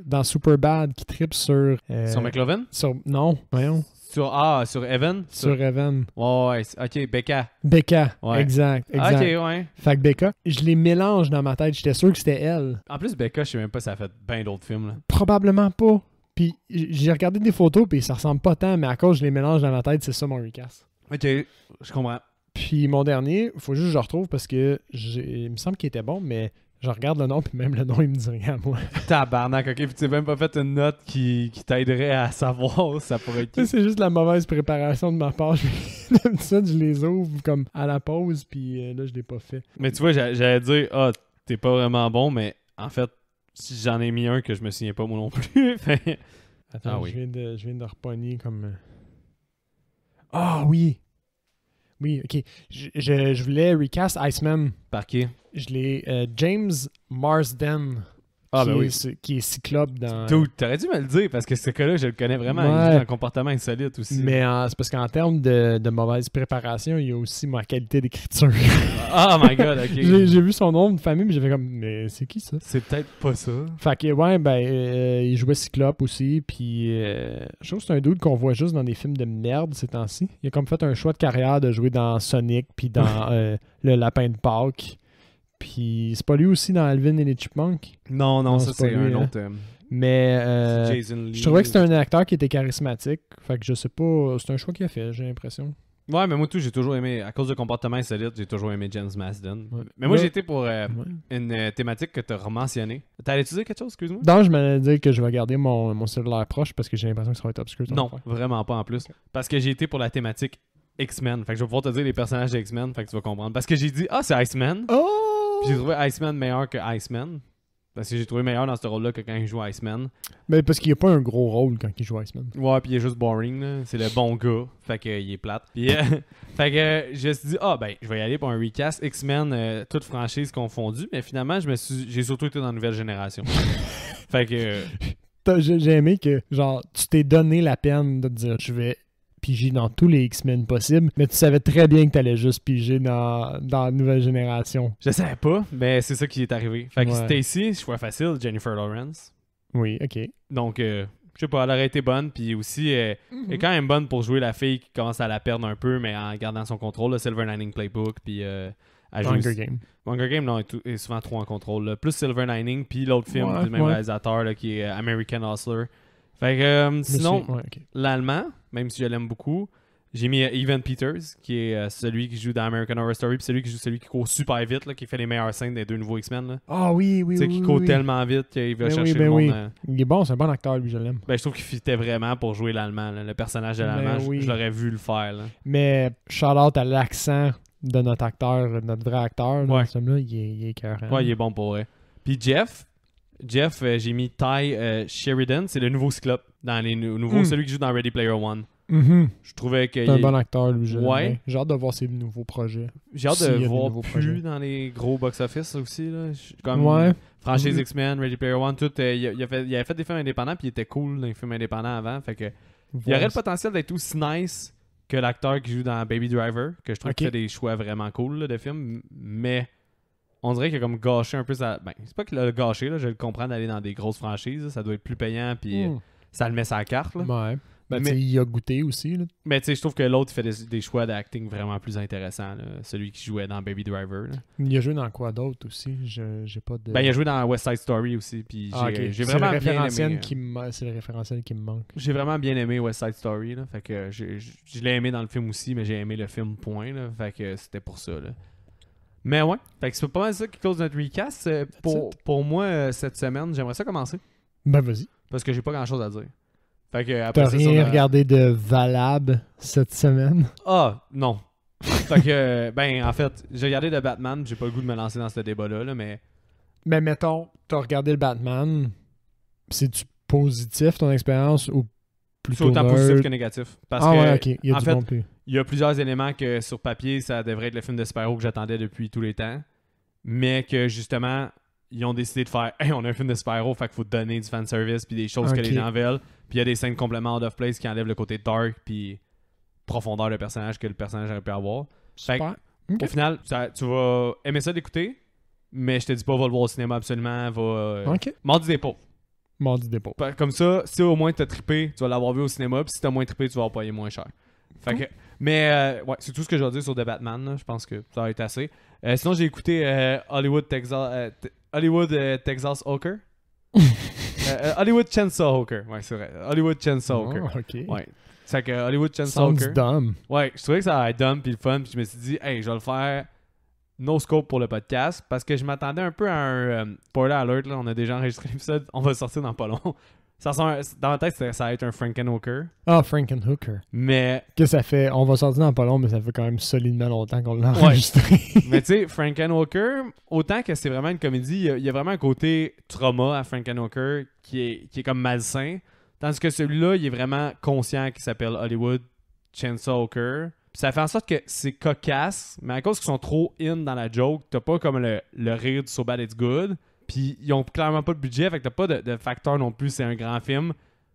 dans Superbad, qui tripe sur... Sur McLovin? Non, voyons. Sur Evan? Sur Evan. Ouais, ok, Becca. Becca, Ouais. exact. Ok, ouais. Fait que Becca, je les mélange dans ma tête. J'étais sûr que c'était elle. En plus, Becca, je sais même pas si ça a fait bien d'autres films, là. Probablement pas. Puis j'ai regardé des photos, puis ça ressemble pas tant, mais à cause je les mélange dans ma tête, c'est ça mon recast. Ok, je comprends. Puis mon dernier, faut juste que je le retrouve parce que il me semble qu'il était bon, mais je regarde le nom, puis même le nom, il me dit rien à moi. Tabarnak, ok, puis tu n'as même pas fait une note qui t'aiderait à savoir ça pourrait être qui. C'est juste la mauvaise préparation de ma part. D'habitude, je les ouvre comme à la pause, puis là, je l'ai pas fait. Mais tu vois, j'allais dire, t'es pas vraiment bon, mais en fait, si j'en ai mis un que je me souviens pas moi non plus. Attends, Ah oui. je viens de repogner comme... Ah oui! Oui, ok. Je voulais recast Iceman. Par qui? Je l'ai... James Marsden. Ah, ben oui. Qui est Cyclope dans... Dude, t'aurais dû me le dire parce que ce cas-là, je le connais vraiment. Ouais. Il a un comportement insolite aussi. Mais c'est parce qu'en termes de mauvaise préparation, il y a aussi ma qualité d'écriture. Oh my god, ok. J'ai vu son nom de famille, mais j'ai fait comme, mais c'est qui ça? C'est peut-être pas ça. Fait que, ouais, il jouait Cyclope aussi, puis je trouve que c'est un dude qu'on voit juste dans des films de merde ces temps-ci. Il a comme fait un choix de carrière de jouer dans Sonic, puis dans Le Lapin de Pâques. Puis c'est pas lui aussi dans Alvin et les Chipmunks? Non, ça c'est pas lui, un hein. autre. Mais C'est Jason Lee. je trouvais que c'était un acteur qui était charismatique. Fait que je sais pas, c'est un choix qu'il a fait, j'ai l'impression. Ouais, mais moi tout, j'ai toujours aimé, à cause de comportement insolite, j'ai toujours aimé James Marsden. Ouais. Mais moi Là- j'ai été pour Ouais. une thématique que t'as mentionné. T'allais utiliser quelque chose, excuse-moi? Donc, je m'allais dire que je vais garder mon cellulaire proche parce que j'ai l'impression que ça va être obscur. ton Non, affaire. vraiment pas en plus. Parce que j'ai été pour la thématique X-Men. Fait que je vais pouvoir te dire les personnages de X-Men, fait que tu vas comprendre. Parce que j'ai dit, c'est Iceman. Oh! Puis j'ai trouvé Iceman meilleur que Iceman. Parce que j'ai trouvé meilleur dans ce rôle-là que quand il joue Iceman. Mais parce qu'il n'y a pas un gros rôle quand il joue Iceman. Ouais, puis il est juste boring, là. C'est le bon gars. Fait que il est plate. Puis, fait que je me suis dit, je vais y aller pour un recast X-Men, toute franchise confondue. Mais finalement, j'ai surtout été dans la nouvelle génération. Fait que. J'ai aimé que, genre, tu t'es donné la peine de te dire, je vais piger dans tous les X-Men possibles, mais tu savais très bien que tu allais juste piger dans la nouvelle génération. Je savais pas, mais c'est ça qui est arrivé. Fait que Ouais. Stacy, choix facile, Jennifer Lawrence. Oui, ok. Donc, je sais pas, elle aurait été bonne. Puis aussi, elle est quand même bonne pour jouer la fille qui commence à la perdre un peu, mais en gardant son contrôle. Le Silver Lining Playbook. Puis, elle joue Hunger Game. Hunger Game, non, est souvent trop en contrôle. Là. Plus Silver Lining, puis l'autre film Ouais, du même ouais. réalisateur là, qui est American Hustler. Fait que sinon, Ouais, ok. l'allemand, même si je l'aime beaucoup, j'ai mis Evan Peters, qui est celui qui joue dans American Horror Story, puis celui qui court super vite, là, qui fait les meilleures scènes des deux nouveaux X-Men. Là. Ah oui, oui, Tu sais, oui. qui oui, court oui. tellement vite qu'il va Ben chercher oui, le ben monde. oui. Il est bon, c'est un bon acteur, lui, je l'aime. Je trouve qu'il fitait vraiment pour jouer l'allemand. Là. Le personnage de Ben l'allemand, oui. je l'aurais vu le faire. Là. Mais shout-out à l'accent de notre acteur, notre vrai acteur. Là, Ouais. ce film-là, il est écœurant. Ouais, il est bon pour vrai. Puis Jeff, j'ai mis Ty Sheridan, c'est le nouveau Cyclope dans les nouveaux, celui qui joue dans Ready Player One. Mhm. Je trouvais que C'est un bon acteur, lui. Ouais. Bien. J'ai hâte de voir ses nouveaux projets. j'ai hâte s'il y a de des voir nouveaux plus projets. dans les gros box-office aussi. Là. Comme Ouais. franchise Mhm. X-Men, Ready Player One, tout. Il avait fait des films indépendants, puis il était cool dans les films indépendants avant. Fait que il aurait le potentiel d'être aussi nice que l'acteur qui joue dans Baby Driver, que je trouve Ok. qu'il fait des choix vraiment cool là, de films, mais on dirait qu'il a comme gâché un peu sa... Ben, c'est pas qu'il a gâché, là, je le comprends d'aller dans des grosses franchises, là, ça doit être plus payant, puis ça le met sur la carte. Là. Ouais. Ben, Mais- tu sais, il a goûté aussi. Là. Mais tu sais, je trouve que l'autre, il fait des choix d'acting vraiment plus intéressants, là, celui qui jouait dans Baby Driver. Là. Il a joué dans quoi d'autre aussi? J'ai pas de... Ben, il a joué dans West Side Story aussi, puis Ah, ok. j'ai C'est vraiment le bien référentiel aimé... c'est le référentiel qui me manque. J'ai vraiment bien aimé West Side Story, là, fait que je l'ai aimé dans le film aussi, mais j'ai aimé le film point, là, fait que c'était pour ça, là. Mais ouais, fait que c'est pas mal ça qui cause notre recast. Pour moi, cette semaine, j'aimerais ça commencer, Ben, vas-y. parce que j'ai pas grand-chose à dire. Fait que après T'as ça, rien regardé de valable cette semaine? Ah, non. Fait que, ben, en fait, j'ai regardé The Batman, j'ai pas le goût de me lancer dans ce débat-là, là, mais... Mais mettons, t'as regardé le Batman. C'est-tu positif ton expérience ou C'est plutôt autant positif que négatif. Parce que, ouais, ok. Il y a en du fait, bon puis- il y a plusieurs éléments que sur papier, ça devrait être le film de super-héros que j'attendais depuis tous les temps. Mais que justement, ils ont décidé de faire hey, on a un film de super-héros, fait qu'il faut donner du fanservice puis des choses que Ok. les gens veulent. Puis il y a des scènes complètement out of place qui enlèvent le côté dark puis profondeur de personnage que le personnage aurait pu avoir. Super. Ok. Au final, tu vas aimer ça d'écouter, mais je te dis pas, va le voir au cinéma absolument. Ok. Mardi des pauvres. Mardi dépôt. Comme ça, si au moins t'as trippé, tu vas l'avoir vu au cinéma, puis si t'as moins trippé, tu vas avoir payé moins cher. Fait que, mais ouais, c'est tout ce que je vais dire sur The Batman. Là. Je pense que ça va être assez. Sinon, j'ai écouté Hollywood Texas Hawker. Hollywood Chainsaw Hawker. Ouais, c'est vrai. Hollywood Chainsaw Hawker. Oh, ok. Ouais. C'est que Hollywood Chainsaw Sounds Hawker. dumb. Ouais, je trouvais que ça allait être dumb puis le fun, puis je me suis dit, hey, je vais le faire no scope pour le podcast parce que je m'attendais un peu à un spoiler alert. Là. On a déjà enregistré l'épisode, on va le sortir dans pas long. Dans ma tête, ça va être un Frankenhooker. Ah, Frankenhooker. Mais, Que ça fait, on va sortir dans pas long, mais ça fait quand même solidement longtemps qu'on l'a enregistré. mais tu sais, Frankenhooker, autant que c'est vraiment une comédie, il y a vraiment un côté trauma à Frankenhooker qui est comme malsain. Tandis que celui-là, il est vraiment conscient qu'il s'appelle Hollywood Chainsaw Hawker. Puis ça fait en sorte que c'est cocasse, mais à cause qu'ils sont trop in dans la joke, t'as pas comme le rire du So Bad It's Good. Puis ils ont clairement pas de budget, fait que t'as pas de facteur non plus, c'est un grand film.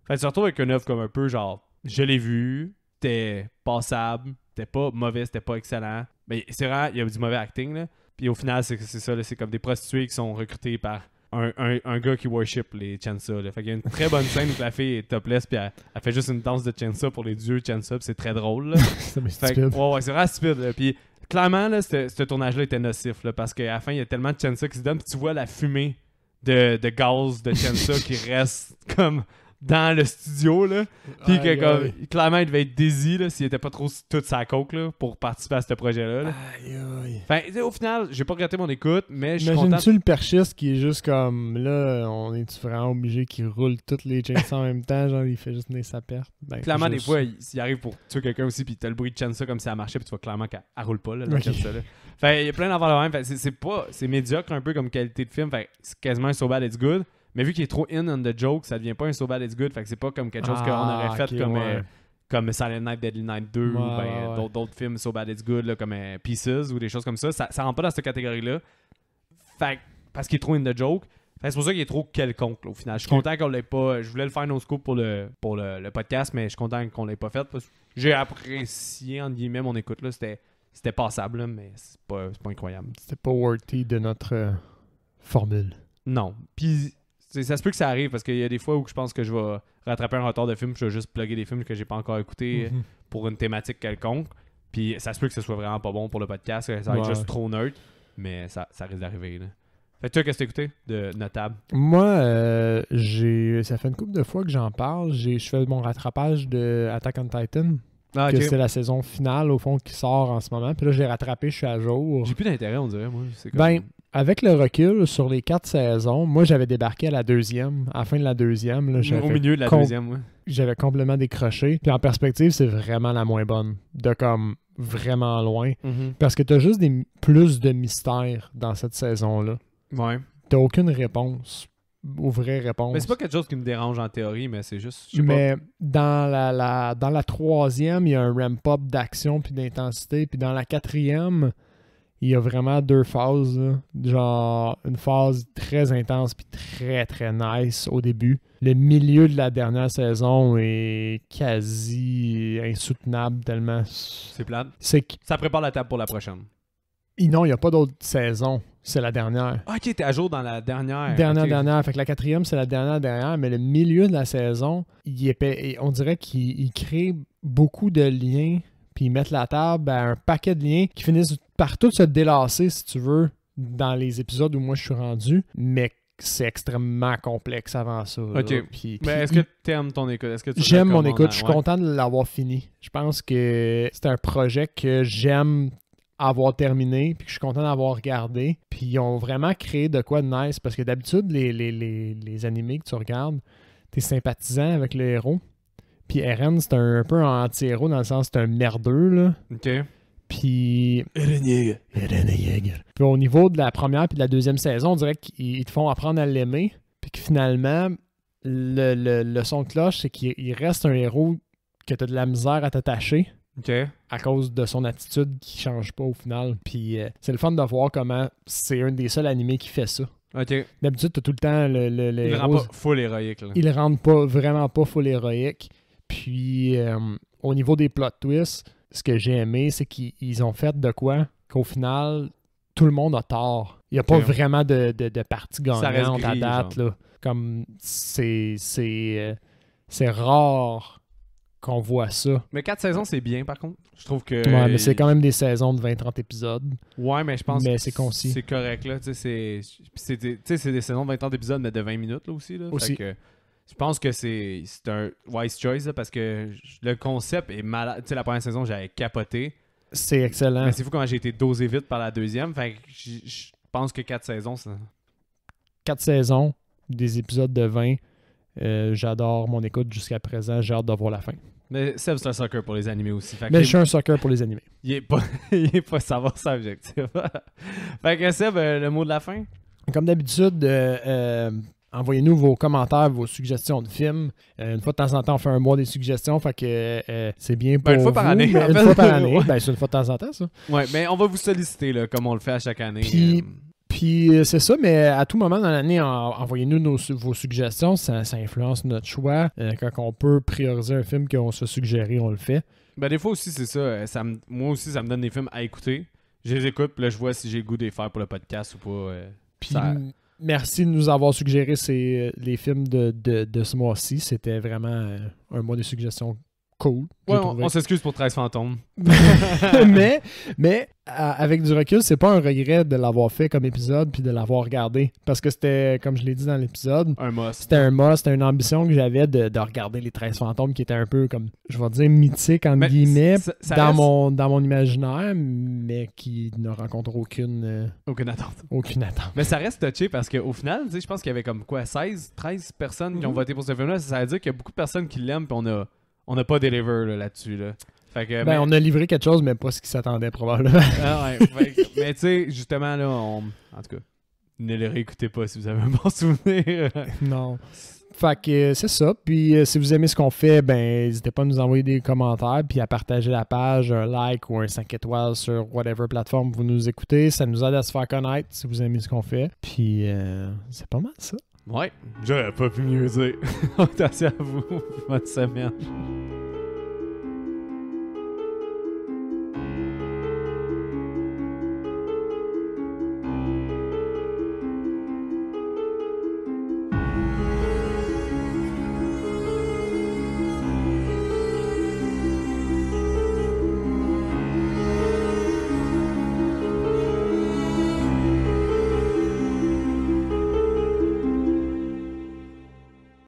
Fait que tu te retrouves avec une œuvre comme un peu genre, je l'ai vu, t'es passable, t'es pas mauvais, c'était pas excellent. Mais c'est vrai, il y a du mauvais acting, là. Puis au final, c'est ça, là, c'est comme des prostituées qui sont recrutées par un gars qui worship les Chainsaw. Fait qu'il y a une très bonne scène où la fille est topless, puis elle fait juste une danse de Chainsaw pour les dieux Chainsaw, puis c'est très drôle, là. C'est stupide. Ouais, c'est vraiment stupide, là. Puis clairement, là, ce tournage-là était nocif, là, parce qu'à la fin, il y a tellement de Chainsaw qui se donnent, puis tu vois la fumée de gaz de Chainsaw qui reste comme dans le studio, là. Puis que comme, clairement, il devait être dizzy, là, s'il était pas trop toute sa coke, là, pour participer à ce projet-là. Là. Aïe, aïe. Enfin, au final, j'ai pas regretté mon écoute, mais je suis content. Imagines-tu le perchiste qui est juste comme, là, on est vraiment obligé qu'il roule toutes les chainsaws en même temps, genre, il fait juste sa perte. Ben, clairement, juste... des fois, s'il arrive pour tuer quelqu'un aussi, puis t'as le bruit de Chainsaw comme si elle marchait, puis tu vois clairement qu'elle roule pas, là, la Chainsaw, là. Fait, il y a plein d'affaires là même. C'est médiocre un peu comme qualité de film. Fait, c'est quasiment un So Bad It's Good. Mais vu qu'il est trop in on the joke, ça devient pas un So Bad It's Good. Fait que c'est pas comme quelque chose qu'on aurait fait comme Silent Night, Deadly Night 2 ou d'autres films So Bad It's Good là, comme Pieces ou des choses comme ça. Ça rentre pas dans cette catégorie-là. Fait parce qu'il est trop in the joke. Fait c'est pour ça qu'il est trop quelconque là, au final. Je suis content qu'on l'ait pas. Je voulais le faire no scoop pour le podcast, mais je suis content qu'on l'ait pas fait. Parce que j'ai apprécié entre guillemets mon écoute là. C'était passable, là, mais c'est pas incroyable. C'était pas worthy de notre formule. Non. Puis ça se peut que ça arrive parce qu'il y a des fois où je pense que je vais rattraper un retard de film, puis je vais juste plugger des films que j'ai pas encore écoutés pour une thématique quelconque. Puis ça se peut que ce soit vraiment pas bon pour le podcast, ça va être juste trop nerd, mais ça risque d'arriver. Là. Fait que toi, qu'est-ce que t'as écouté de notable? Moi, ça fait une couple de fois que j'en parle. Je fais mon rattrapage de Attack on Titan. Ah, que c'est la saison finale, au fond, qui sort en ce moment. Puis là, j'ai rattrapé, je suis à jour. J'ai plus d'intérêt, on dirait, moi. Ben, avec le recul, sur les 4 saisons, moi, j'avais débarqué à la deuxième. À la fin de la deuxième. Là, au milieu de la deuxième, ouais. J'avais complètement décroché. Puis en perspective, c'est vraiment la moins bonne. De comme vraiment loin. Parce que t'as juste plus de mystères dans cette saison-là. Ouais. T'as aucune réponse. Aux vraies réponses. Mais c'est pas quelque chose qui me dérange en théorie, mais c'est juste. Mais dans la troisième, il y a un ramp-up d'action puis d'intensité. Puis dans la quatrième, il y a vraiment 2 phases. Là. Genre une phase très intense puis très très nice au début. Le milieu de la dernière saison est quasi insoutenable tellement. C'est plate. Ça prépare la table pour la prochaine. Non, il n'y a pas d'autre saison. C'est la dernière. Ah, ok, t'es à jour dans la dernière. Dernière. Fait que la quatrième, c'est la dernière. Mais le milieu de la saison, on dirait qu'il crée beaucoup de liens. Puis ils mettent la table à un paquet de liens qui finissent par tous se délasser, si tu veux, dans les épisodes où moi je suis rendu. Mais c'est extrêmement complexe avant ça. Ok. Puis, mais est-ce que t'aimes ton écoute? J'aime mon écoute. Je suis content de l'avoir fini. Je pense que c'est un projet que j'aime avoir terminé, puis que je suis content d'avoir regardé. Puis ils ont vraiment créé de quoi de nice, parce que d'habitude, les animés que tu regardes, t'es sympathisant avec le héros. Puis Eren, c'est un peu un anti-héros, dans le sens c'est un merdeux, là. OK. Puis... Eren Yeager. Puis au niveau de la première puis de la deuxième saison, on dirait qu'ils te font apprendre à l'aimer, puis que finalement, le son de cloche, c'est qu'il reste un héros que t'as de la misère à t'attacher. OK. À cause de son attitude qui change pas au final. Puis c'est le fun de voir comment c'est un des seuls animés qui fait ça. OK. D'habitude, t'as tout le temps le il héros... rend pas full héroïque. Là. Il rend pas, vraiment pas full héroïque. Puis, au niveau des plot twists, ce que j'ai aimé, c'est qu'ils ont fait de quoi qu'au final, tout le monde a tort. Il n'y a pas vraiment de partie gagnante à date. Là. Comme c'est rare qu'on voit ça. Mais 4 saisons, c'est bien, par contre. Je trouve que... Ouais, mais c'est quand même des saisons de 20-30 épisodes. Ouais, mais je pense que c'est concis. C'est correct, là. Tu sais, c'est des saisons de 20-30 épisodes, mais de 20 minutes, là, aussi. Là. Aussi. Fait que, je pense que c'est un wise choice, là, parce que le concept est malade. Tu sais, la première saison, j'avais capoté. C'est excellent. Mais c'est fou comment j'ai été dosé vite par la deuxième. Fait que je pense que 4 saisons, ça... 4 saisons, des épisodes de 20. J'adore mon écoute jusqu'à présent. J'ai hâte de voir la fin. Mais Seb, c'est un sucker pour les animés aussi. Fait que mais je suis un sucker pour les animés. Il est pas savoir ça objectif. Fait que Seb, le mot de la fin? Comme d'habitude, envoyez-nous vos commentaires, vos suggestions de films. Une fois de temps en temps, on fait un mois des suggestions. Fait que c'est bien pour une fois par année. Une fois par année. Ben, c'est une fois de temps en temps, ça. Ouais, mais on va vous solliciter, là, comme on le fait à chaque année. Puis c'est ça, mais à tout moment dans l'année, envoyez-nous vos suggestions. Ça influence notre choix. Quand on peut prioriser un film qu'on se fait suggérer, on le fait. Ben, des fois aussi, c'est ça. Moi aussi, ça me donne des films à écouter. Je les écoute, puis là, je vois si j'ai le goût de les faire pour le podcast ou pas. Puis merci de nous avoir suggéré les films de ce mois-ci. C'était vraiment un mois de suggestions cool. Ouais, on s'excuse pour 13 fantômes. mais avec du recul, c'est pas un regret de l'avoir fait comme épisode puis de l'avoir regardé. Parce que c'était, comme je l'ai dit dans l'épisode, un must. C'était une ambition que j'avais de regarder les 13 fantômes qui étaient un peu comme, je vais dire, mythiques entre guillemets dans mon imaginaire, mais qui ne rencontrent aucune attente. Mais ça reste touché parce qu'au final, je pense qu'il y avait comme quoi 13 personnes qui ont voté pour ce film-là. Ça veut dire qu'il y a beaucoup de personnes qui l'aiment puis on n'a pas deliver là-dessus. Là. Fait que, on a livré quelque chose, mais pas ce qui s'attendait probablement. Mais tu sais, justement, là, en tout cas, ne le réécoutez pas si vous avez un bon souvenir. Non. Fait que c'est ça. Puis si vous aimez ce qu'on fait, n'hésitez pas à nous envoyer des commentaires puis à partager la page, un like ou un 5 étoiles sur whatever plateforme vous nous écoutez. Ça nous aide à se faire connaître si vous aimez ce qu'on fait. Puis c'est pas mal ça. Ouais, j'aurais pas pu mieux dire. Attention à vous. Bonne semaine.